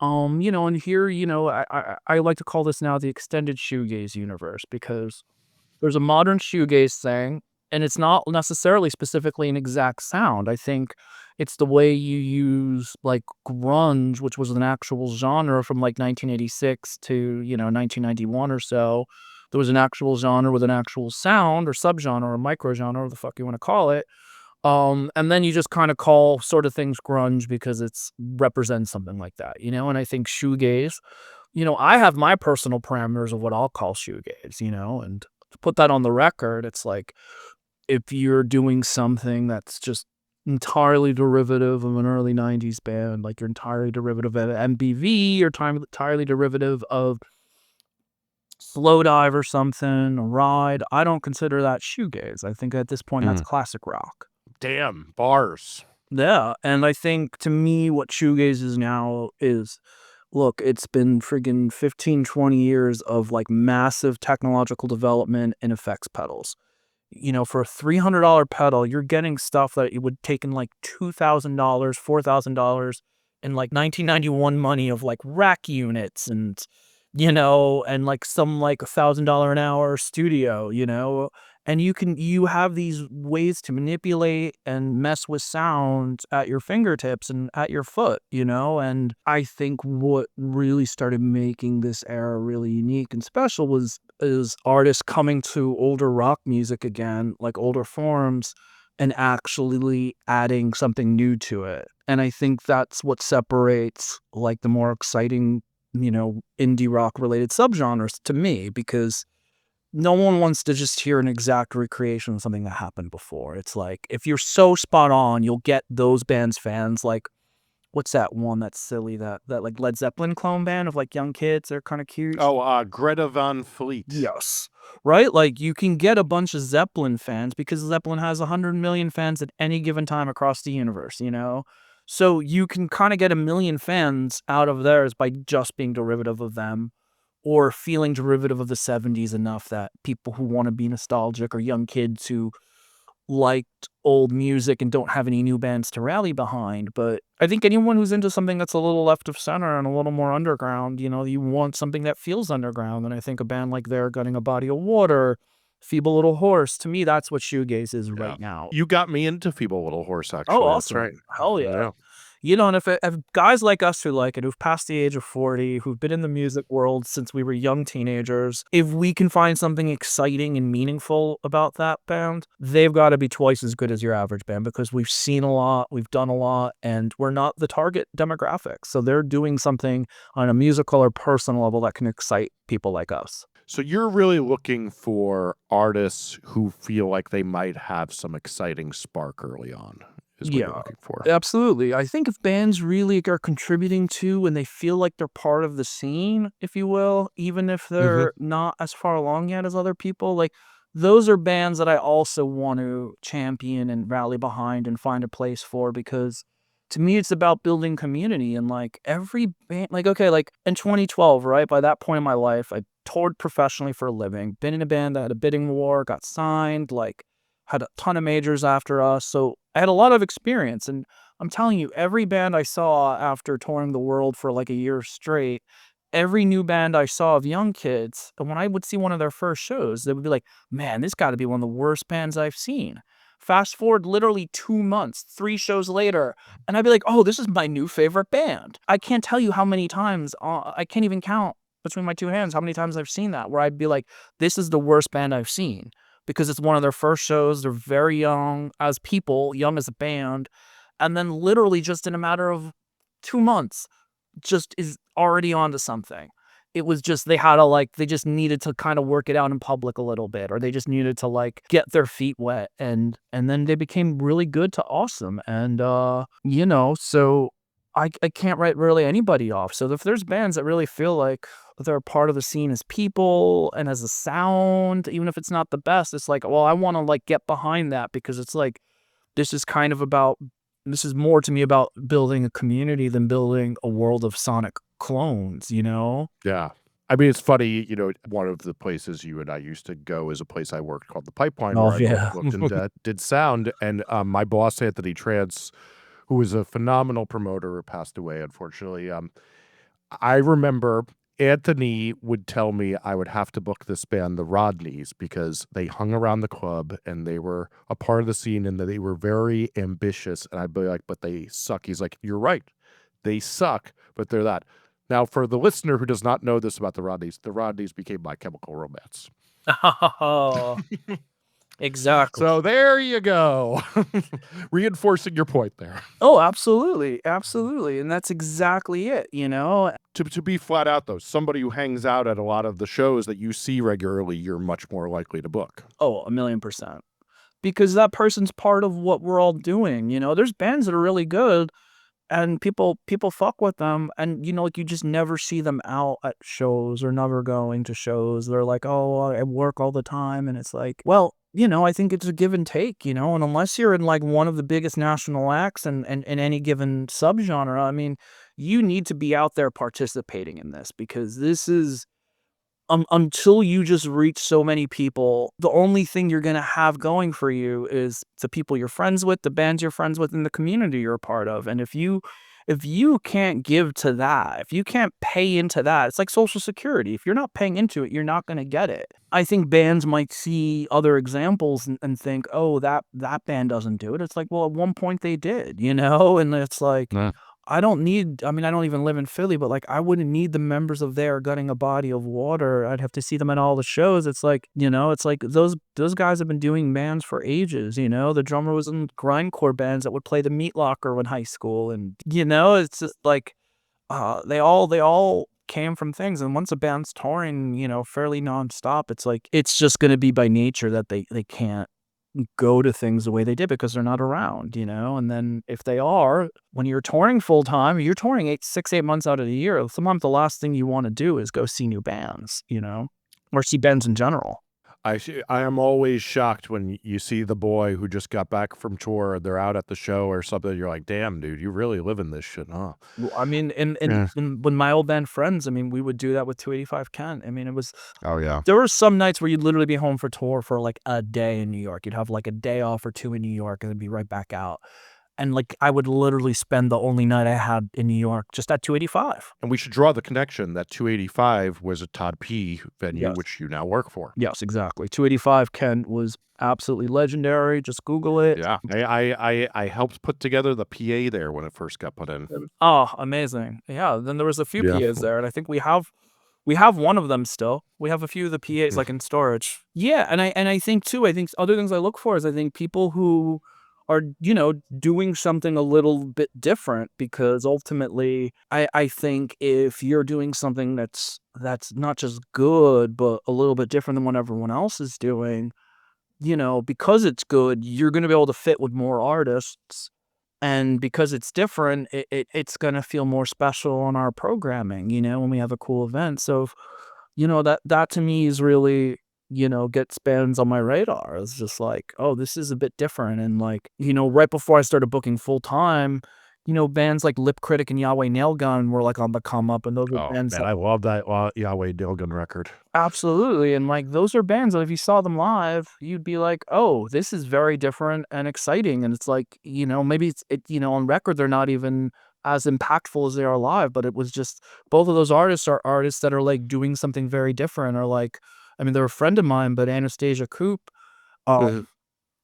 And here, I like to call this now the extended shoegaze universe because there's a modern shoegaze thing, and it's not necessarily specifically an exact sound. I think it's the way you use like grunge, which was an actual genre from like 1986 to 1991 or so. There was an actual genre with an actual sound or subgenre or microgenre, or the fuck you want to call it. And then you just kind of call sort of things grunge because it's represents something like that, And I think shoegaze, I have my personal parameters of what I'll call shoegaze, and to put that on the record, it's like if you're doing something that's just entirely derivative of an early 90s band, like you're entirely derivative of MBV, or entirely derivative of Slowdive or something, a Ride, I don't consider that shoegaze. I think at this point that's classic rock. Damn, bars. Yeah, and I think to me what shoegaze is now is, look, it's been friggin' 15, 20 years of like massive technological development in effects pedals. For a $300 pedal, you're getting stuff that it would take in like $2,000, $4,000 in like 1991 money of like rack units and like some like $1,000 an hour studio, and you have these ways to manipulate and mess with sound at your fingertips and at your foot, and I think what really started making this era really unique and special is artists coming to older rock music again, like older forms, and actually adding something new to it. And I think that's what separates like the more exciting, indie rock related subgenres to me, because no one wants to just hear an exact recreation of something that happened before. It's like, if you're so spot on, you'll get those bands fans. Like, what's that one that's silly, that like Led Zeppelin clone band of like young kids? They're kind of cute. Oh, Greta Van Fleet. Yes. Right? Like, you can get a bunch of Zeppelin fans because Zeppelin has 100 million fans at any given time across the universe, So you can kind of get 1 million fans out of theirs by just being derivative of them, or feeling derivative of the 70s enough that people who want to be nostalgic, or young kids who liked old music and don't have any new bands to rally behind. But I think anyone who's into something that's a little left of center and a little more underground, you want something that feels underground. And I think a band like They're Gutting a Body of Water, Feeble Little Horse, to me, that's what shoegaze is Yeah. right now. You got me into Feeble Little Horse, Oh, actually. That's awesome. right. Hell yeah. And if guys like us who like it, who've passed the age of 40, who've been in the music world since we were young teenagers, if we can find something exciting and meaningful about that band, they've got to be twice as good as your average band because we've seen a lot, we've done a lot, and we're not the target demographic. So they're doing something on a musical or personal level that can excite people like us. So you're really looking for artists who feel like they might have some exciting spark early on, is what you're Yeah, looking for. absolutely. I think if bands really are contributing to and they feel like they're part of the scene, if you will, even if they're not as far along yet as other people, like those are bands that I also want to champion and rally behind and find a place for because to me it's about building community and like every band like in 2012, right? By that point in my life, I toured professionally for a living, been in a band that had a bidding war, got signed, like had a ton of majors after us. So I had a lot of experience. And I'm telling you, every band I saw after touring the world for like a year straight, every new band I saw of young kids, and when I would see one of their first shows, they would be like, man, this got to be one of the worst bands I've seen. Fast forward literally 2 months, 3 shows later, and I'd be like, oh, this is my new favorite band. I can't tell you how many times, I can't even count between my two hands how many times I've seen that, where I'd be like, this is the worst band I've seen because it's one of their first shows. They're very young as people, young as a band. And then literally just in a matter of 2 months, just is already onto something. It was just they just needed to kind of work it out in public a little bit, or they just needed to like get their feet wet and then they became really good to awesome. And so I can't write really anybody off. So if there's bands that really feel like they're a part of the scene as people and as a sound, even if it's not the best, it's like, well, I want to like get behind that because it's like this is kind of about this is more to me about building a community than building a world of sonic clones, Yeah. I mean, it's funny, one of the places you and I used to go is a place I worked called The Pipeline, Oh where I both yeah. booked and did sound. And my boss, Anthony Trance, who was a phenomenal promoter, who passed away, unfortunately. I remember Anthony would tell me I would have to book this band, the Rodneys, because they hung around the club and they were a part of the scene and that they were very ambitious. And I'd be like, but they suck. He's like, you're right. They suck, but they're that. Now, for the listener who does not know this about the Rodneys became My Chemical Romance. Oh, exactly. So there you go. Reinforcing your point there. Oh, absolutely. Absolutely. And that's exactly it, To be flat out, though, somebody who hangs out at a lot of the shows that you see regularly, you're much more likely to book. Oh, 1,000,000%. Because that person's part of what we're all doing, There's bands that are really good and people fuck with them and like you just never see them out at shows or never going to shows. They're like, oh, I work all the time, and it's like, well, I think it's a give and take, and unless you're in like one of the biggest national acts and in any given subgenre, I mean, you need to be out there participating in this because this is until you just reach so many people, the only thing you're gonna have going for you is the people you're friends with, the bands you're friends with, and the community you're a part of. And if you can't give to that, if you can't pay into that, it's like Social Security. If you're not paying into it, you're not gonna get it. I think bands might see other examples and think, oh, that band doesn't do it. It's like, well, at one point they did, And it's like, I don't even live in Philly, but like I wouldn't need the members of They're Gutting a Body of Water. I'd have to see them at all the shows. It's like, it's like those guys have been doing bands for ages, The drummer was in grindcore bands that would play the Meat Locker in high school. And it's just like they all came from things. And once a band's touring, fairly nonstop, it's like it's just gonna be by nature that they can't go to things the way they did because they're not around, And then if they are, when you're touring full time, you're touring 8 months out of the year. Sometimes the last thing you want to do is go see new bands, or see bands in general. I am always shocked when you see the boy who just got back from tour, they're out at the show or something, you're like, "Damn, dude, you really living this shit, huh?" Well, I mean, Yeah. when my old band friends, I mean, we would do that with 285 Kent. I mean, it was Oh, yeah. there were some nights where you'd literally be home for tour for like a day in New York. You'd have like a day off or two in New York and then be right back out. And like I would literally spend the only night I had in New York just at 285. And we should draw the connection that 285 was a Todd P. venue, Yes. which you now work for. Yes, exactly. 285 Kent was absolutely legendary. Just Google it. Yeah. I helped put together the PA there when it first got put in. Oh, amazing. Yeah, then there was a few Yeah. PAs there, and I think we have one of them still. We have a few of the PAs like in storage. Yeah, and I think too, I think other things I look for is I think people who are, doing something a little bit different, because ultimately I think if you're doing something that's not just good, but a little bit different than what everyone else is doing, because it's good, you're gonna be able to fit with more artists. And because it's different, it's gonna feel more special on our programming, when we have a cool event. So, that to me is really, gets bands on my radar. It's just like, oh, this is a bit different. And like, right before I started booking full time, bands like Lip Critic and Yahweh Nailgun were like on the come up, and those were Oh, bands man, that I love that Yahweh Dilgun record. absolutely, and like those are bands that if you saw them live, you'd be like, "Oh, this is very different and exciting." And it's like, maybe on record they're not even as impactful as they are live, but it was just both of those artists are artists that are like doing something very different. Or like, I mean, they're a friend of mine, but Anastasia Coop, Mhm.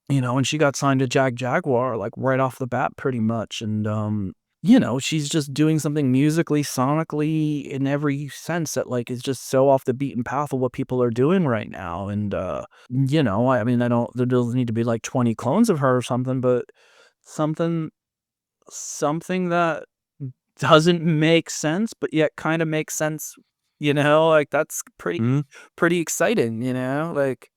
and she got signed to Jaguar like right off the bat pretty much. And she's just doing something musically, sonically, in every sense that like is just so off the beaten path of what people are doing right now. And I mean, I don't there doesn't need to be like 20 clones of her or something, but something something that doesn't make sense, but yet kind of makes sense, like that's Mhm. pretty exciting, like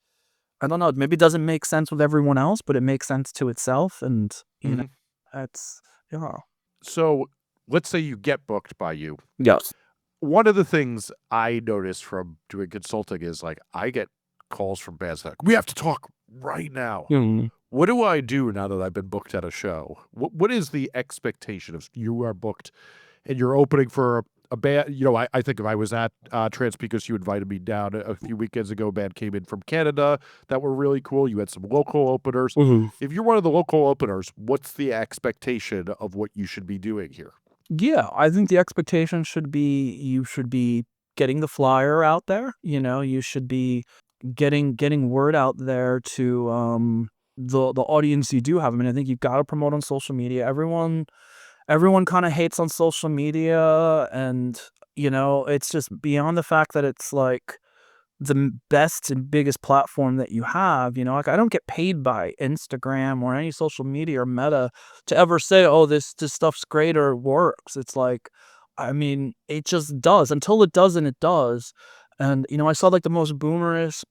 I don't know, maybe it doesn't make sense with everyone else, but it makes sense to itself. And Mhm. that's yeah. So, let's say you get booked by you. Yes. One of the things I noticed from doing consulting is, like, I get calls from bands like, "We have to talk right now." Mhm. What do I do now that I've been booked at a show? What is the expectation of you are booked and you're opening for a band? I think if I was at Transpeakers, you invited me down a few weekends ago. A band came in from Canada that were really cool. You had some local openers. Mhm. If you're one of the local openers, what's the expectation of what you should be doing here? Yeah, I think the expectation should be you should be getting the flyer out there, you should be getting word out there to the audience you do have. I mean, I think you've got to promote on social media. Everyone kind of hates on social media, and it's just beyond the fact that it's like the best and biggest platform that you have. Like I don't get paid by Instagram or any social media or Meta to ever say, "Oh, this stuff's great or it works." It's like, I mean, it just does. Until it doesn't, it does. And I saw like the most boomerish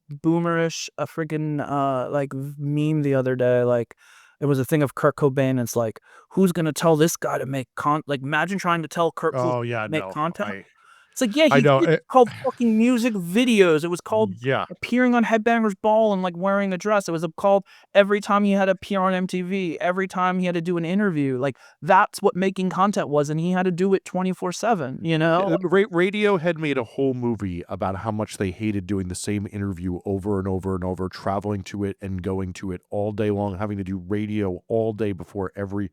freaking like meme the other day. Like it was a thing of Kurt Cobain. And it's like, who's gonna tell this guy to make like imagine trying to tell Kurt Cobain Oh, yeah, to make no. content. I It's like, yeah, I he know, did called fucking music videos. It was called yeah. appearing on Headbangers Ball and, like, wearing a dress. It was called every time he had to appear on MTV, every time he had to do an interview. Like, that's what making content was, and he had to do it 24/7, you know? Radiohead made a whole movie about how much they hated doing the same interview over and over and over, traveling to it and going to it all day long, having to do radio all day before every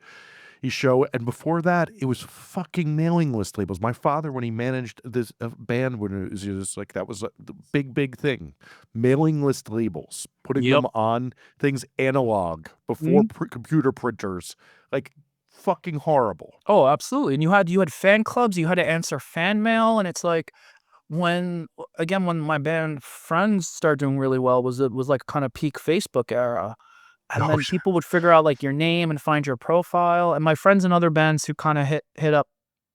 show. And before that, it was fucking mailing list labels. My father, when he managed this band, when it was just like that was the big thing. Mailing list labels, putting Yep. them on things analog before Mhm. computer printers, like fucking horrible. Oh, absolutely, and you had fan clubs, you had to answer fan mail, and it's like when my band Friends started doing really well it was like kind of peak Facebook era. And Oh, then people would figure out, like, your name and find your profile, and my friends in other bands who kinda hit up,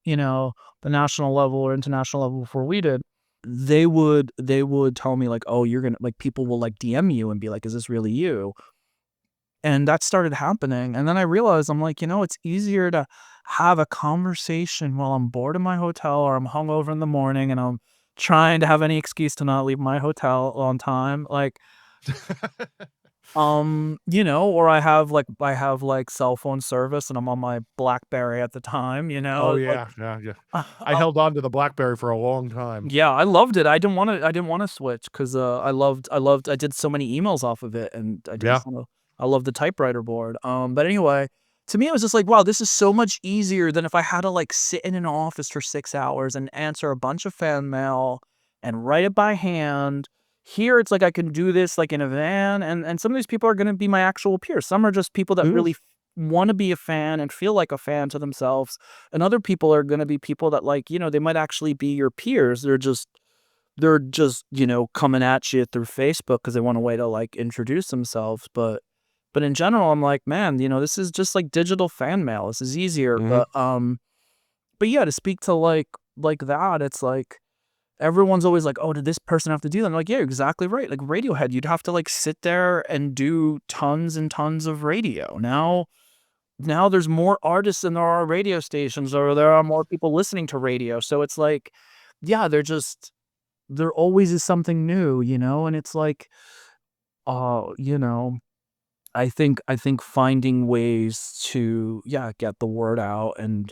the national level or international level before we did, they would tell me, like, "Oh, you're gonna" like, people will, like, DM you and be like, "Is this really you?" And that started happening, and then I realized, I'm like, it's easier to have a conversation while I'm bored in my hotel or I'm hungover in the morning and I'm trying to have any excuse to not leave my hotel on time, like, Or I have like cell phone service and I'm on my BlackBerry at the time, Oh, like yeah, yeah, yeah. uh, I held on to the BlackBerry for a long time. yeah, I loved it. I didn't want to switch because I did so many emails off of it and I didn't Yeah. want to. I love the typewriter board. But anyway, to me it was just like, wow, this is so much easier than if I had to like sit in an office for 6 hours and answer a bunch of fan mail and write it by hand. Here it's like I can do this like in a van, and some of these people are going to be my actual peers. Some are just people that Mhm. really want to be a fan and feel like a fan to themselves, and other people are going to be people that like, they might actually be your peers. They're just coming at you through Facebook because they want a way to like introduce themselves. But in general, I'm like, man, this is just like digital fan mail. This is easier. Mhm. But yeah, to speak to like that, it's like everyone's always like, oh, did this person have to do that? I'm like, yeah, exactly right. Like Radiohead, you'd have to like sit there and do tons and tons of radio. Now there's more artists than there are radio stations, or there are more people listening to radio. So it's like, yeah, there always is something new, and it's like, uh, you know, I think finding ways to, yeah, get the word out. And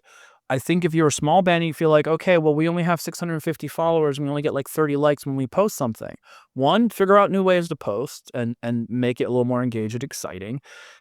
I think if you're a small band and you feel like, okay, well, we only have 650 followers and we only get like 30 likes when we post something. One, figure out new ways to post and make it a little more engaged and exciting.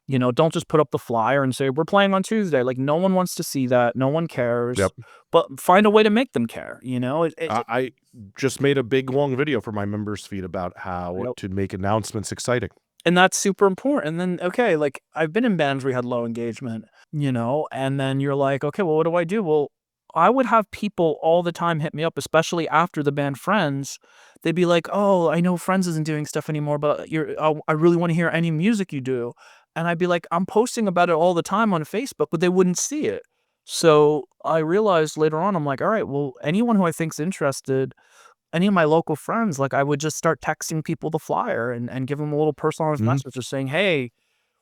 Don't just put up the flyer and say we're playing on Tuesday. Like no one wants to see that. No one cares. Yep. But find a way to make them care. I just made a big long video for my members feed about how Yep. to make announcements exciting. And that's super important. And then, okay, like I've been in bands where we had low engagement, and then you're like, okay, well, what do I do? Well, I would have people all the time hit me up, especially after the band Friends. They'd be like, oh, I know Friends isn't doing stuff anymore, but I really want to hear any music you do. And I'd be like, I'm posting about it all the time on Facebook, but they wouldn't see it. So I realized later on, I'm like, all right, well, anyone who I think's interested, any of my local friends, like I would just start texting people the flyer and give them a little personalized Mhm. message just saying, hey,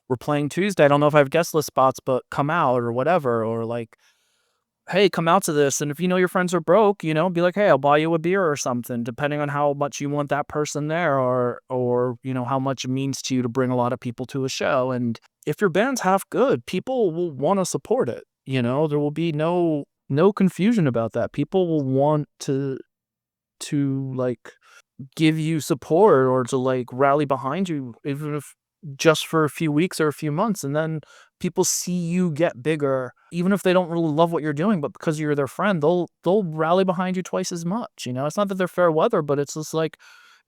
we're playing Tuesday. I don't know if I have guest list spots, but come out or whatever. Or like, hey, come out to this. And if your friends are broke, be like, hey, I'll buy you a beer or something, depending on how much you want that person there, or how much it means to you to bring a lot of people to a show. And if your band's half good, people will want to support it. There will be no confusion about that. People will want to like give you support or to like rally behind you, even if just for a few weeks or a few months. And then people see you get bigger, even if they don't really love what you're doing, but because you're their friend, they'll rally behind you twice as much. It's not that they're fair weather, but it's just like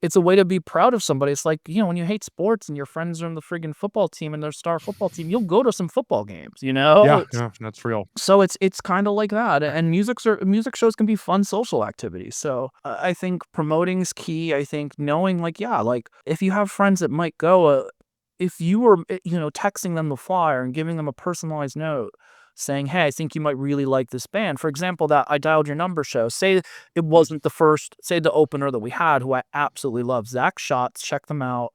it's a way to be proud of somebody. It's like, when you hate sports and your friends are in the friggin' football team and their star football team, you'll go to some football games, Yeah, yeah, that's real. so it's kind of like that. And music shows can be fun social activities. So I think promoting is key. I think knowing like, yeah, like if you have friends that might go, if you were, texting them the flyer and giving them a personalized note saying, hey, I think you might really like this band. For example, that I Dialed Your Number show, say it wasn't say the opener that we had, who I absolutely love, Zach Shots, check them out.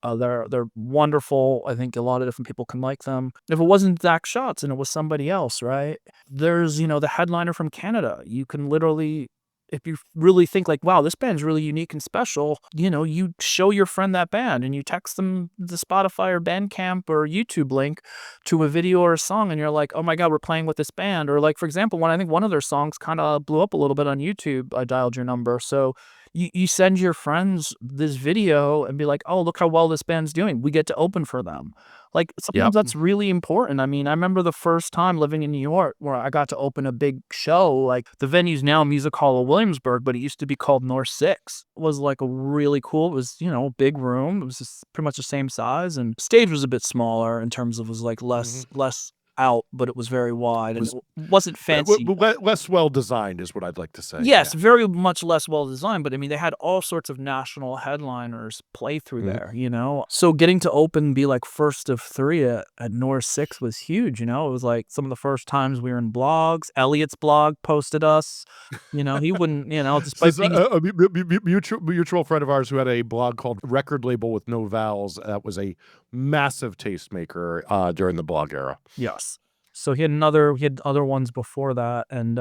They're wonderful. I think a lot of different people can like them. If it wasn't Zach Shots and it was somebody else, right? There's, the headliner from Canada. You can literally, if you really think like, wow, this band's really unique and special, you show your friend that band and you text them the Spotify or Bandcamp or YouTube link to a video or a song, and you're like, oh my God, we're playing with this band. Or like, for example, I think one of their songs kind of blew up a little bit on YouTube, I Dialed Your Number. So you send your friends this video and be like, oh, look how well this band's doing. We get to open for them. Like sometimes Yep. that's really important. I mean, I remember the first time living in New York where I got to open a big show. Like the venue's now Music Hall of Williamsburg, but it used to be called North 6. It was like a really cool, it was, a big room. It was just pretty much the same size, and stage was a bit smaller in terms of, it was like less out, but it was very wide and Was- it wasn't fancy. Less well designed is what I'd like to say. Yes, Yeah. very much less well designed, but I mean, they had all sorts of national headliners play through Mhm. there. So getting to open, be like first of 3 at North 6 was huge. It was like some of the first times we were in blogs. Elliot's blog posted us. He wouldn't, despite This is being a mutual friend of ours who had a blog called Record Label with No Vowels. That was a massive tastemaker during the blog era. yes. So he had other ones before that, and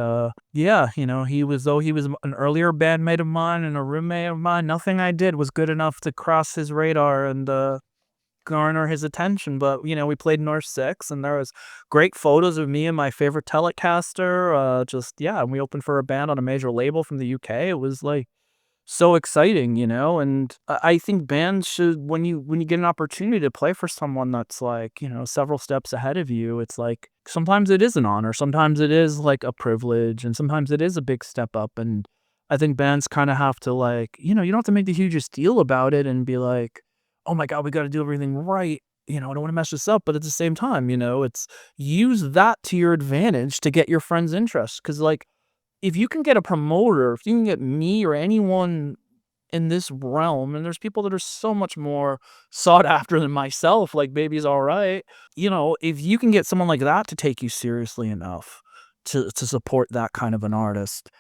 yeah, he was an earlier bandmate of mine and a roommate of mine. Nothing I did was good enough to cross his radar and garner his attention. But we played North Six, and there was great photos of me and my favorite Telecaster. And we opened for a band on a major label from the UK. It was like so exciting, and I think bands should, when you get an opportunity to play for someone that's like, several steps ahead of you, it's like sometimes it is an honor, sometimes it is like a privilege, and sometimes it is a big step up. And I think bands kind of have to, like, you don't have to make the hugest deal about it and be like, oh my God, we got to do everything right. I don't want to mess this up, but at the same time, it's use that to your advantage to get your friends' interest. Because, like, if you can get a promoter, if you can get me or anyone in this realm, and there's people that are so much more sought after than myself, like Baby's All Right, if you can get someone like that to take you seriously enough to support that kind of an artist,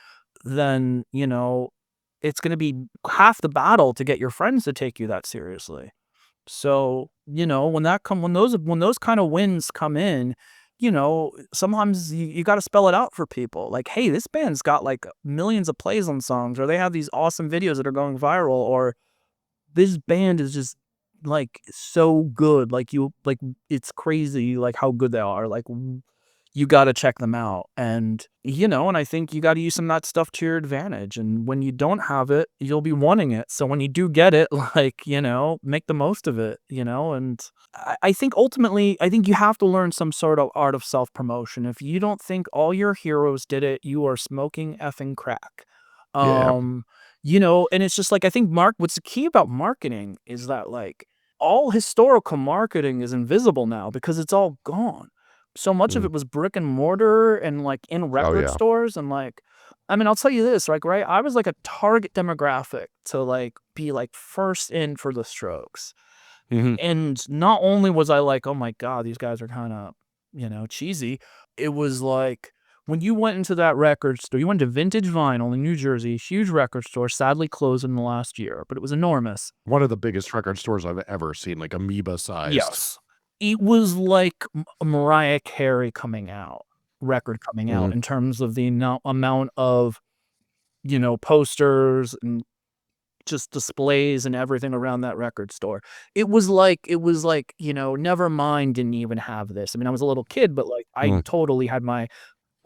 then, it's going to be half the battle to get your friends to take you that seriously. So, when those kind of wins come in, sometimes you got to spell it out for people. Like, hey, this band's got like millions of plays on songs, or they have these awesome videos that are going viral, or this band is just like so good. Like it's crazy like how good they are. Like you got to check them out. And I think you got to use some of that stuff to your advantage. And when you don't have it, you'll be wanting it. So when you do get it, like, make the most of it, and I think ultimately, I think you have to learn some sort of art of self-promotion. If you don't think all your heroes did it, you are smoking effing crack. Yeah. And it's just like, I think what's the key about marketing is that, like, all historical marketing is invisible now because it's all gone. So much of Mm. it was brick and mortar and like in record yeah. stores, and like, I mean, I'll tell you this, like, right, I was like a target demographic to like be like first in for the Strokes. Mhm. And not only was I like, oh my God, these guys are kind of, cheesy. It was like when you went into that record store, you went to Vintage Vinyl in New Jersey, huge record store, sadly closed in the last year, but it was enormous. One of the biggest record stores I've ever seen, like amoeba-sized. Yes. It was like a Mariah Carey record coming out Mhm. in terms of the amount of, posters and just displays and everything around that record store. It was like, Nevermind didn't even have this. I mean, I was a little kid, but like I Mm. totally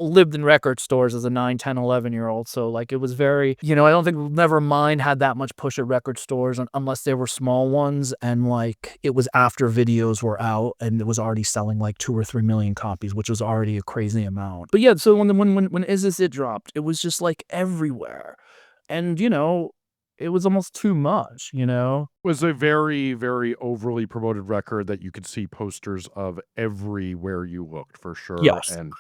lived in record stores as a 9, 10, 11-year-old. So like it was very, I don't think Nevermind had that much push at record stores unless they were small ones. And like it was after videos were out and it was already selling like 2 or 3 million copies, which was already a crazy amount. But yeah, so when Is This It dropped, it was just like everywhere. And it was almost too much. Was a very, very overly promoted record that you could see posters of everywhere you looked, for sure. Yes. And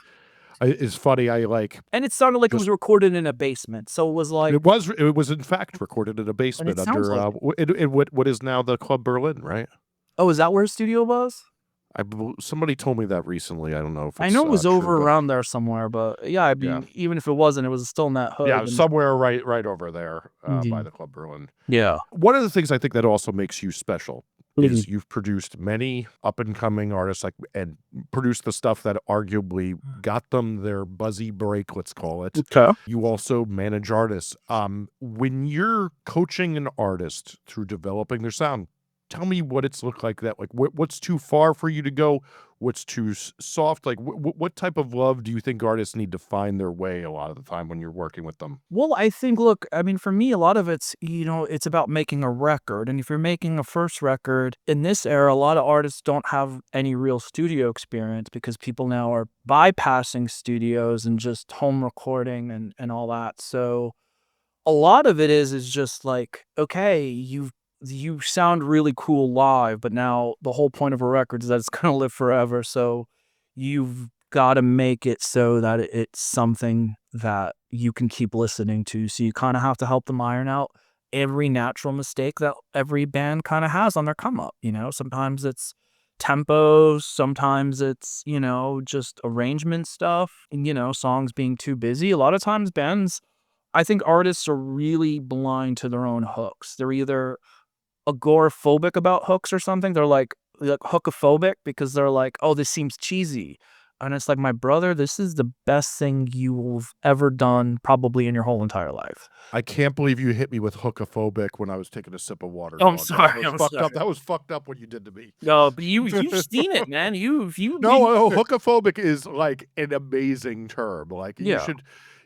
it's funny, I like And it sounded like it just was recorded in a basement. So it was like, it was in fact recorded in a and basement it sounds under, like it. in what is now the Club Berlin, right? Oh, is that where his studio was? Somebody told me that recently, I don't know if I it's, know it was true, over but around there somewhere, but yeah, I yeah. mean, even if it wasn't, it was still in that Yeah, hood. And somewhere right over there, by Mhm. the Club Berlin. Yeah. One of the things I think that also makes you special Mhm. is you've produced many up-and-coming artists, like, and produced the stuff that arguably got them their buzzy break, let's call it. Okay. You also manage artists. When you're coaching an artist through developing their sound, tell me what it's looked like that, like, what's too far for you to go? What's too soft? Like, what type of love do you think artists need to find their way a lot of the time when you're working with them? Well, I think, look, I mean, for me, a lot of it's, it's about making a record. And if you're making a first record in this era, a lot of artists don't have any real studio experience because people now are bypassing studios and just home recording and all that. So a lot of it is just like, okay, you sound really cool live, but now the whole point of a record is that it's gonna live forever. So you've got to make it so that it's something that you can keep listening to. So you kind of have to help them iron out every natural mistake that every band kind of has on their come up. Sometimes it's tempos, sometimes it's, just arrangement stuff, and, songs being too busy. A lot of times bands, I think artists are really blind to their own hooks. They're either agoraphobic about hooks or something. They're like hookophobic because they're like, oh, this seems cheesy. And it's like, my brother, this is the best thing you've ever done probably in your whole entire life. I can't believe you hit me with hookaphobic when I was taking a sip of water. Oh, I'm dog. sorry, That I'm was fucked up. sorry. That was fucked up what you did to me. No, but you've seen it, man. You No, hookaphobic is like an amazing term. Like you Yeah. should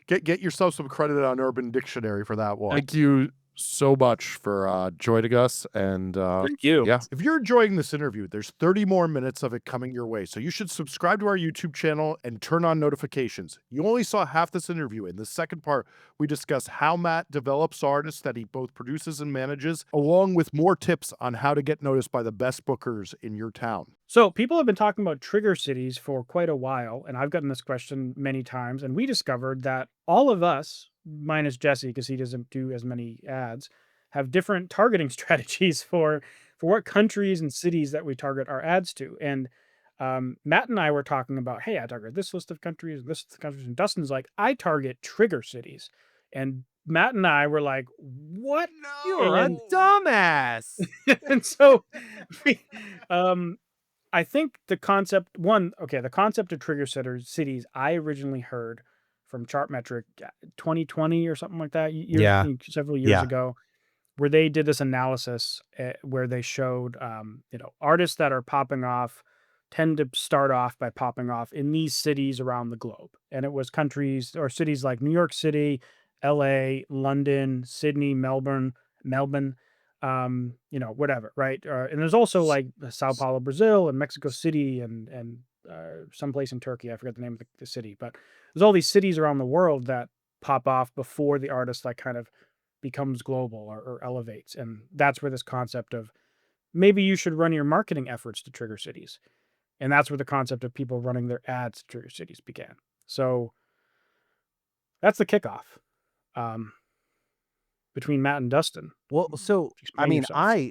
get yourself some credit on Urban Dictionary for that one. Thank you so much for joining us. And Thank you. yeah, if you're enjoying this interview, there's 30 more minutes of it coming your way. So you should subscribe to our YouTube channel and turn on notifications. You only saw half this interview. In the second part, we discuss how Matt develops artists that he both produces and manages, along with more tips on how to get noticed by the best bookers in your town. So people have been talking about trigger cities for quite a while, and I've gotten this question many times, and we discovered that all of us, minus Jesse, because he doesn't do as many ads, have different targeting strategies for what countries and cities that we target our ads to. And Matt and I were talking about, hey, I target this list of countries, this list of countries, and Dustin's like, I target trigger cities. And Matt and I were like, what? You're a And dumbass. and so we, I think the concept the concept of trigger cities I originally heard from Chartmetric 2020 or something like that, Yeah. several years Yeah. ago, where they did this analysis where they showed artists that are popping off tend to start off by popping off in these cities around the globe. And it was countries or cities like New York City, LA, London, Sydney, Melbourne, whatever, right? And there's also like Sao Paulo, Brazil, and Mexico City, and someplace in Turkey. I forget the name of the city, but there's all these cities around the world that pop off before the artist like kind of becomes global or elevates. And that's where this concept of maybe you should run your marketing efforts to trigger cities. And that's where the concept of people running their ads to trigger cities began. So that's the kickoff between Matt and Dustin. Well, so I Explain mean, yourself.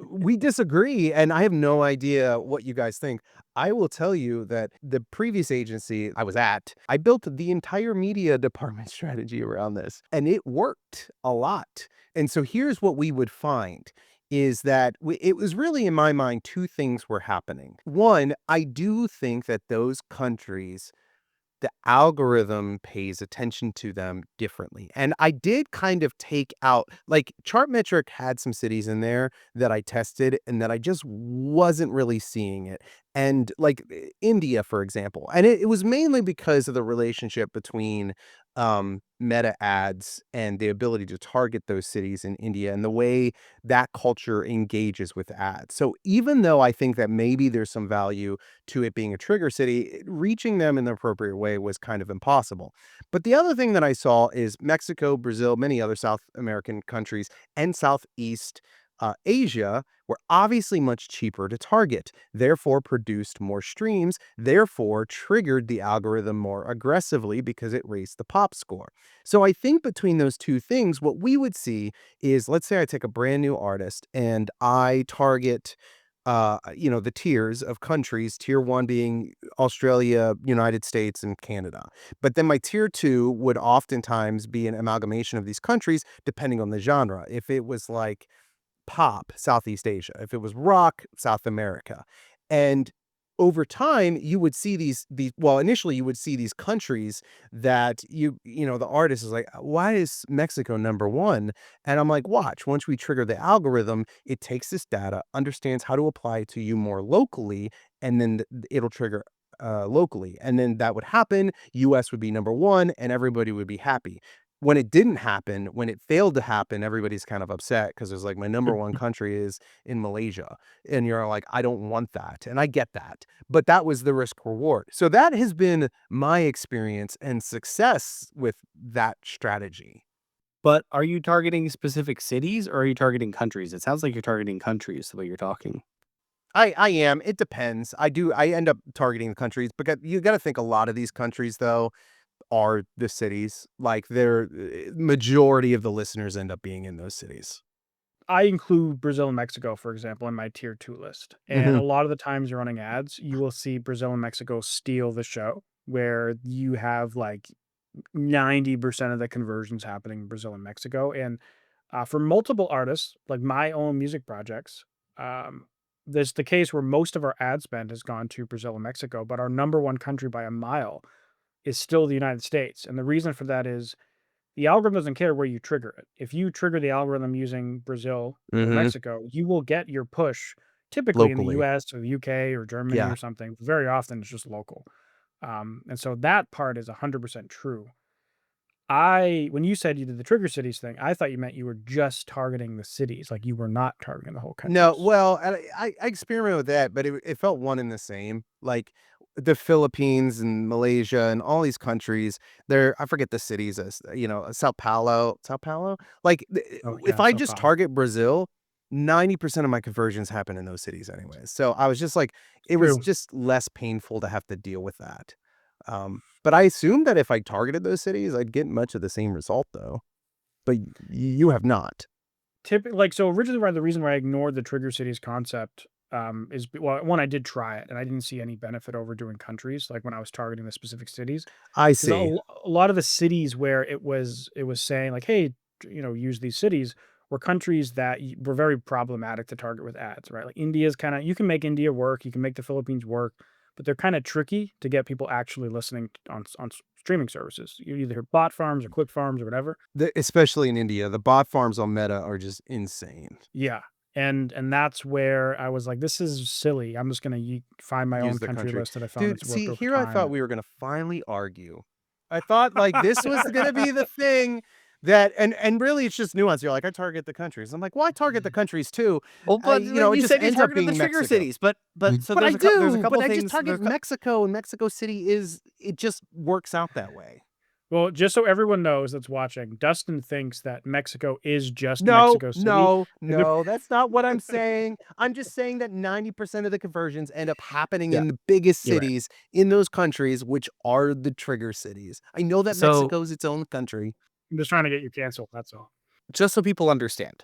we disagree, and I have no idea what you guys think. I will tell you that the previous agency I was at, I built the entire media department strategy around this, and it worked a lot. And so here's what we would find is that it was really, in my mind, two things were happening. One, I do think that those countries, the algorithm pays attention to them differently. And I did kind of take out, like, Chartmetric had some cities in there that I tested and that I just wasn't really seeing it. And like India, for example. And it was mainly because of the relationship between meta ads and the ability to target those cities in India and the way that culture engages with ads. So even though I think that maybe there's some value to it being a trigger city, reaching them in the appropriate way was kind of impossible. But the other thing that I saw is Mexico, Brazil, many other South American countries, and Southeast Asia were obviously much cheaper to target, therefore produced more streams, therefore triggered the algorithm more aggressively because it raised the pop score. So I think between those two things, what we would see is, let's say I take a brand new artist and I target the tiers of countries, tier one being Australia, United States, and Canada. But then my tier two would oftentimes be an amalgamation of these countries, depending on the genre. If it was like pop, Southeast Asia, if it was rock, South America. And over time, you would see initially you would see these countries that the artist is like, why is Mexico number one? And I'm like, watch, once we trigger the algorithm, it takes this data, understands how to apply it to you more locally, and then it'll trigger locally. And then that would happen. US would be number one and everybody would be happy. When it didn't happen, when it failed to happen, everybody's kind of upset because it's like my number one country is in Malaysia. And you're like, I don't want that. And I get that. But that was the risk reward. So that has been my experience and success with that strategy. But are you targeting specific cities or are you targeting countries? It sounds like you're targeting countries the way you're talking. I am. It depends. I end up targeting the countries, but you got to think a lot of these countries, though, are the cities. Like, they're majority of the listeners end up being in those cities. I include Brazil and Mexico, for example, in my tier 2 list. And a lot of the times you're running ads, you will see Brazil and Mexico steal the show, where you have like 90% of the conversions happening in Brazil and Mexico. And for multiple artists, like my own music projects, there's the case where most of our ad spend has gone to Brazil and Mexico, but our number one country by a mile is still the United States. And the reason for that is the algorithm doesn't care where you trigger it. If you trigger the algorithm using Brazil or Mhm. Mexico, you will get your push typically in the Locally. US or the UK or Germany Yeah. or something. Very often it's just local. And so that part is 100% true. When you said you did the trigger cities thing, I thought you meant you were just targeting the cities, like you were not targeting the whole No, countries. well, and I experimented with that, but it felt one and the same. Like the Philippines and Malaysia and all these countries, I forget the cities, Sao Paulo. Like Oh if yeah, I so just powerful. target Brazil, 90% of my conversions happen in those cities anyways. So I was just like, it was True. just less painful to have to deal with that. But I assumed that if I targeted those cities, I'd get much of the same result though. But you have not. Like, so originally, the reason why I ignored the trigger cities concept well, one, I did try it and I didn't see any benefit over doing countries, like when I was targeting the specific cities, I because see. a lot of the cities where it was saying like, hey, use these cities were countries that were very problematic to target with ads, right? Like India's kind of, you can make India work, you can make the Philippines work, but they're kind of tricky to get people actually listening on streaming services. You either hear bot farms or click farms or whatever. Especially in India, the bot farms on Meta are just insane. Yeah, and that's where I was like, "This is silly. I'm just gonna find my Use own the country country. list that I found Dude, that's worked see, over here I thought time." we were gonna finally argue. I thought, like, this was gonna be the thing that and really it's just nuance. You're like, "I target the countries." I'm like, "Well, I target the countries too." Well, but It you just said you ends up targeted the being trigger Mexico. cities, but so But I there's a do, couple but I just things. target Mexico, and Mexico City it just works out that way. Well, just so everyone knows that's watching, Dustin thinks that Mexico is just No, Mexico City. no, no, that's not what I'm saying. I'm just saying that 90% of the conversions end up happening Yeah, in the biggest you're right. cities in those countries, which are the trigger cities. I know that So Mexico is its own country. I'm just trying to get you canceled, that's all. just so people understand,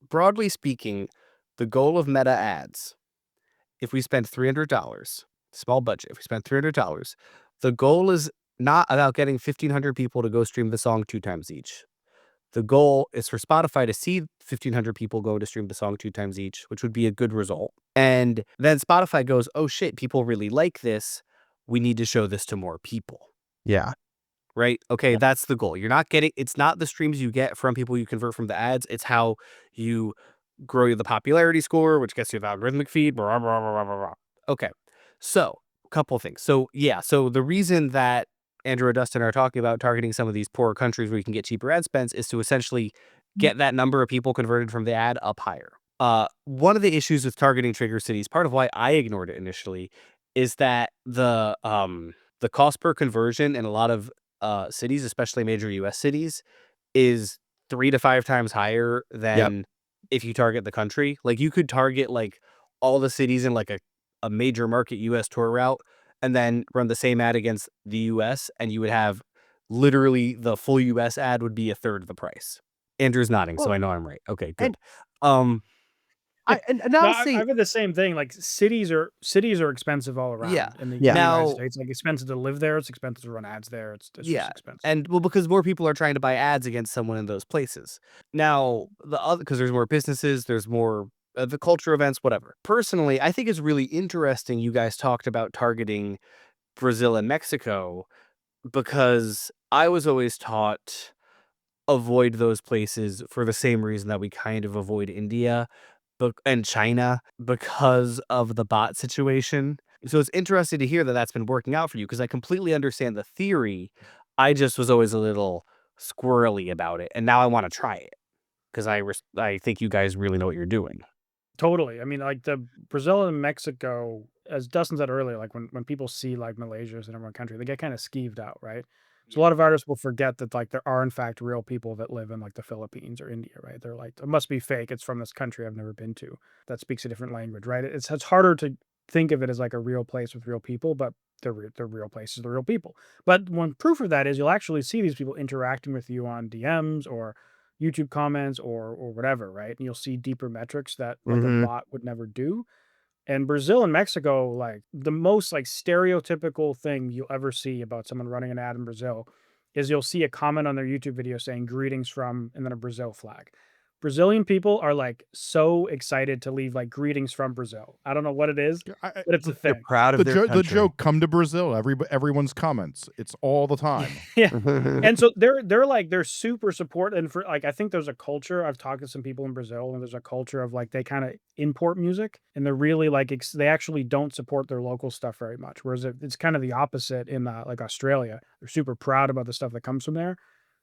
broadly speaking, the goal of Meta ads, if we spend $300, small budget, if we spend $300, the goal is not about getting 1,500 people to go stream the song 2 times each. The goal is for Spotify to see 1,500 people go to stream the song 2 times each, which would be a good result. And then Spotify goes, "Oh shit, people really like this. We need to show this to more people." Yeah. Right? Okay, that's the goal. It's not the streams you get from people you convert from the ads. It's how you grow the popularity score, which gets you the algorithmic feed. Blah, blah, blah, blah, blah, blah. Okay. So, a couple things. So, yeah. So, the reason that Andrew and Dustin are talking about targeting some of these poorer countries where you can get cheaper ad spends is to essentially get that number of people converted from the ad up higher. One of the issues with targeting trigger cities, part of why I ignored it initially, is that the cost per conversion in a lot of cities, especially major US cities, is 3 to 5 times higher Yep. than if you target the country. Like, you could target, like, all the cities in, like, a major market US tour route and then run the same ad against the US, and you would have literally the full US ad would be a third of the price. Andrew's nodding, so Well, I know I'm right. Okay, and good. Um, and No, honestly, I've had the same thing. Like cities are expensive all yeah. around in the Yeah. United Now States. Like expensive to live there. It's expensive to run ads there. It's just yeah, expensive. and well, because more people are trying to buy ads against someone in those places. Now, the other because there's more businesses, there's more the culture events, whatever. Personally, I think it's really interesting you guys talked about targeting Brazil and Mexico because I was always taught avoid those places for the same reason that we kind of avoid India and China because of the bot situation. So it's interesting to hear that that's been working out for you because I completely understand the theory. I just was always a little squirrely about it, and now I want to try it because I think you guys really know what you're doing. Totally. I mean, like the Brazil and Mexico, as Dustin said earlier, like when people see like Malaysia as the number one country, they get kind of skeeved out, right? So a lot of artists will forget that like there are in fact real people that live in like the Philippines or India, right? They're like, it must be fake. It's from this country I've never been to that speaks a different language, right? It's harder to think of it as like a real place with real people, but they're real places, they're real people. But one proof of that is you'll actually see these people interacting with you on DMs or YouTube comments or whatever, right? And you'll see deeper metrics that like a Mhm. bot would never do. And Brazil and Mexico, like the most like stereotypical thing you'll ever see about someone running an ad in Brazil is you'll see a comment on their YouTube video saying greetings from and then a Brazil flag. Brazilian people are like so excited to leave like greetings from Brazil. I don't know what it is, but it's a They're thing. proud of their The country. joke, come to Brazil. Everyone's comments. It's all the time. Yeah. And so they're super supportive, and for like I think there's a culture. I've talked to some people in Brazil, and there's a culture of like they kind of import music, and they're really like they actually don't support their local stuff very much. Whereas it's kind of the opposite in like Australia. They're super proud about the stuff that comes from there,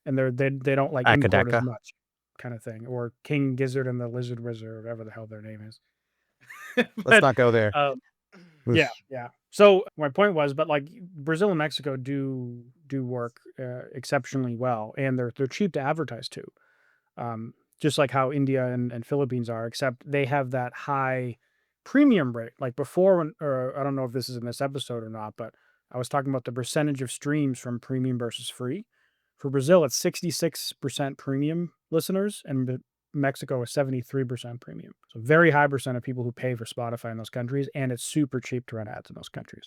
and they don't like import as Akadeka. much, kind of thing. Or King Gizzard and the Lizard Wizard, or whatever the hell their name is. Let's But not go there. yeah, yeah. So my point was, but like Brazil and Mexico do work exceptionally well, and they're cheap to advertise to, just like how India and Philippines are. Except they have that high premium rate. Like before, when or I don't know if this is in this episode or not, but I was talking about the percentage of streams from premium versus free. For Brazil, it's 66% premium listeners, and Mexico is 73% premium. So very high percent of people who pay for Spotify in those countries, and it's super cheap to run ads in those countries.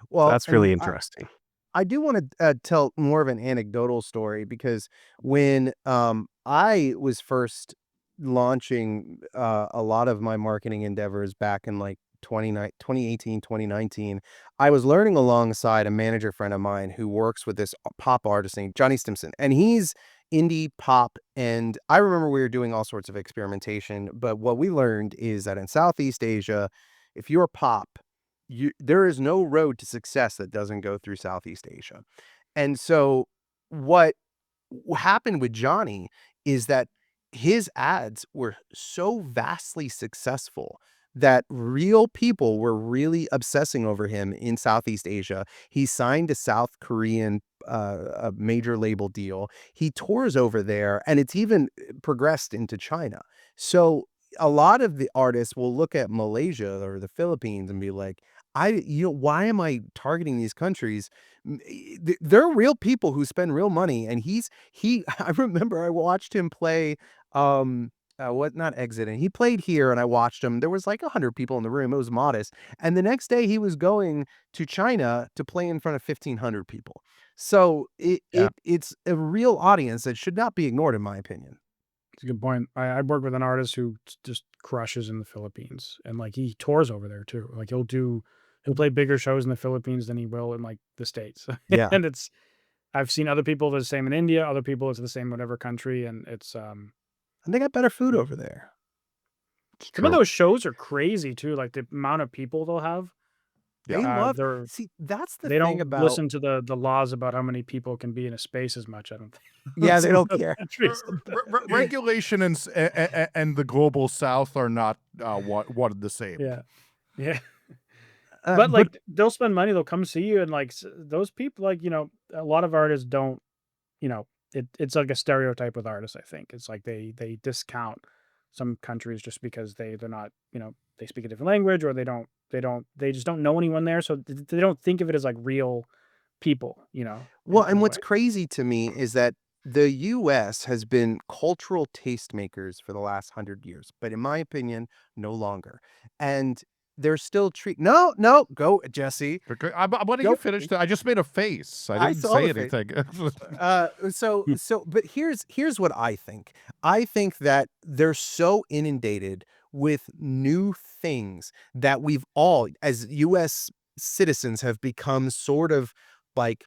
Well, That's and really interesting. I do want to tell more of an anecdotal story because when I was first launching a lot of my marketing endeavors back in like 2018, 2019, I was learning alongside a manager friend of mine who works with this pop artist named Johnny Stimson. And he's indie pop. And I remember we were doing all sorts of experimentation. But what we learned is that in Southeast Asia, if you're pop, there is no road to success that doesn't go through Southeast Asia. And so what happened with Johnny is that his ads were so vastly successful that real people were really obsessing over him in Southeast Asia. He signed a South Korean a major label deal. He tours over there, and it's even progressed into China. So a lot of the artists will look at Malaysia or the Philippines and be like, why am I targeting these countries? They're real people who spend real money. And I remember I watched him play, not Exiting. He played here and I watched him. There was like 100 people in the room. It was modest. And the next day he was going to China to play in front of 1,500 people. So Yeah. it's a real audience that should not be ignored, in my opinion. It's a good point. I work with an artist who just crushes in the Philippines, and like he tours over there too. Like he'll play bigger shows in the Philippines than he will in like the States. Yeah. And I've seen other people the same in India, other people it's the same in whatever country, and it's And they got better food over there. some of those shows are crazy too. Like the amount of people they'll have. They love They're see, that's the they thing don't about listen to the laws about how many people can be in a space as much. I don't think. Yeah, they Some don't other care. countries. Regulation and the global South are not one and the same. Yeah, yeah. Uh, But like they'll spend money, they'll come see you, and like those people, like a lot of artists don't, it's like a stereotype with artists. I think it's like they discount some countries just because they're not, they speak a different language, or they just don't know anyone there, so they don't think of it as like real people, Well, in and a what's way. crazy to me is that the US has been cultural tastemakers for the last 100 years, but in my opinion, no longer. And they're still No, no, go, Jesse. Okay, I'm letting Go. you finish. I just made a face. I didn't saw say the face. anything. But here's what I think. I think that they're so inundated with new things that we've all, as US citizens, have become sort of like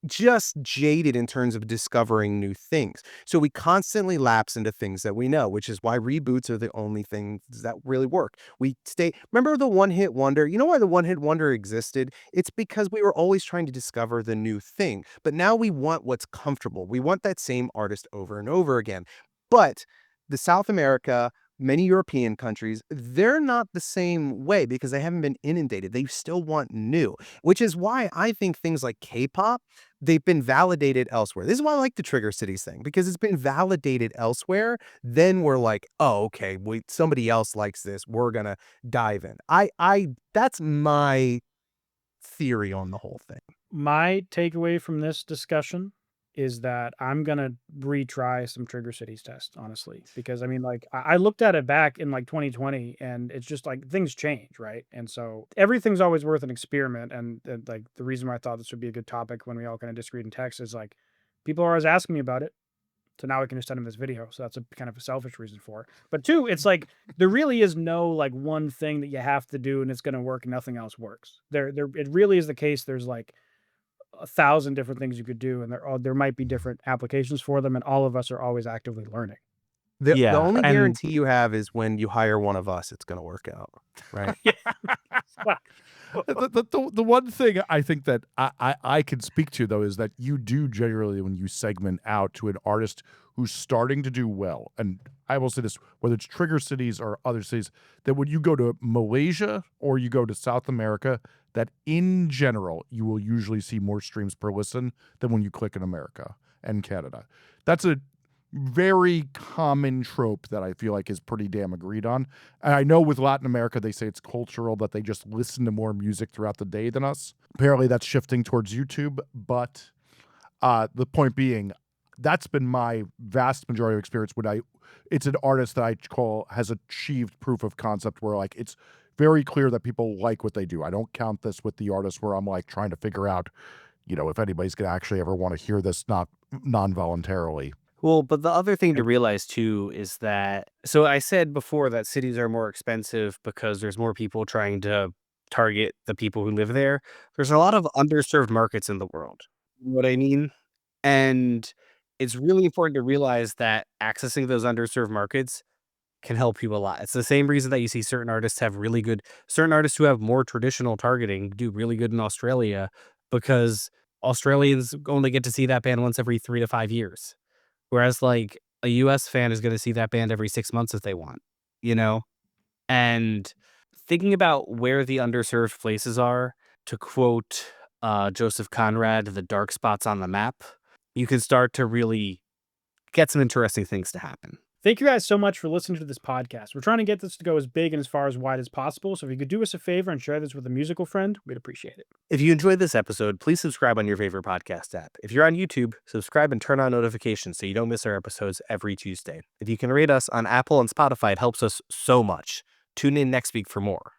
just jaded in terms of discovering new things. So we constantly lapse into things that we know, which is why reboots are the only things that really work. Remember the one hit wonder? You know why the one hit wonder existed? It's because we were always trying to discover the new thing. But now we want what's comfortable. We want that same artist over and over again. But the South America, many European countries, they're not the same way because they haven't been inundated. They still want new, which is why I think things like K-pop, they've been validated elsewhere. This is why I like the Trigger Cities thing, because it's been validated elsewhere. Then we're like, oh, okay, wait, somebody else likes this. We're gonna dive in. That's my theory on the whole thing. My takeaway from this discussion is that I'm gonna retry some Trigger Cities test, honestly, because I mean, like I looked at it back in like 2020, and it's just like things change, right? And so everything's always worth an experiment. And like the reason why I thought this would be a good topic when we all kind of disagreed in text is like people are always asking me about it. So now I can just send them this video. So that's a kind of a selfish reason for it. But two, it's like there really is no like one thing that you have to do and it's going to work and nothing else works. It really is the case. There's like 1,000 different things you could do, and there might be different applications for them, and all of us are always actively learning. The Yeah, only and- guarantee you have is when you hire one of us, it's gonna work out, right? The one thing I think that I can speak to, though, is that you do generally, when you segment out to an artist who's starting to do well, and I will say this, whether it's trigger cities or other cities, that when you go to Malaysia or you go to South America, that in general, you will usually see more streams per listen than when you click in America and Canada. That's a very common trope that I feel like is pretty damn agreed on. And I know with Latin America, they say it's cultural that they just listen to more music throughout the day than us. Apparently that's shifting towards YouTube. But the point being, that's been my vast majority of experience when it's an artist that I call has achieved proof of concept where like it's very clear that people like what they do. I don't count this with the artists where I'm like trying to figure out, if anybody's going to actually ever want to hear this non-voluntarily. Well, but the other thing to realize too is that, so I said before that cities are more expensive because there's more people trying to target the people who live there. There's a lot of underserved markets in the world. You know what I mean? And it's really important to realize that accessing those underserved markets can help you a lot. It's the same reason that you see certain artists who have more traditional targeting do really good in Australia, because Australians only get to see that band once every 3 to 5 years. Whereas like a US fan is going to see that band every 6 months if they want, And thinking about where the underserved places are, to quote Joseph Conrad, the dark spots on the map, you can start to really get some interesting things to happen. Thank you guys so much for listening to this podcast. We're trying to get this to go as big and as far as wide as possible. So if you could do us a favor and share this with a musical friend, we'd appreciate it. If you enjoyed this episode, please subscribe on your favorite podcast app. If you're on YouTube, subscribe and turn on notifications so you don't miss our episodes every Tuesday. If you can rate us on Apple and Spotify, it helps us so much. Tune in next week for more.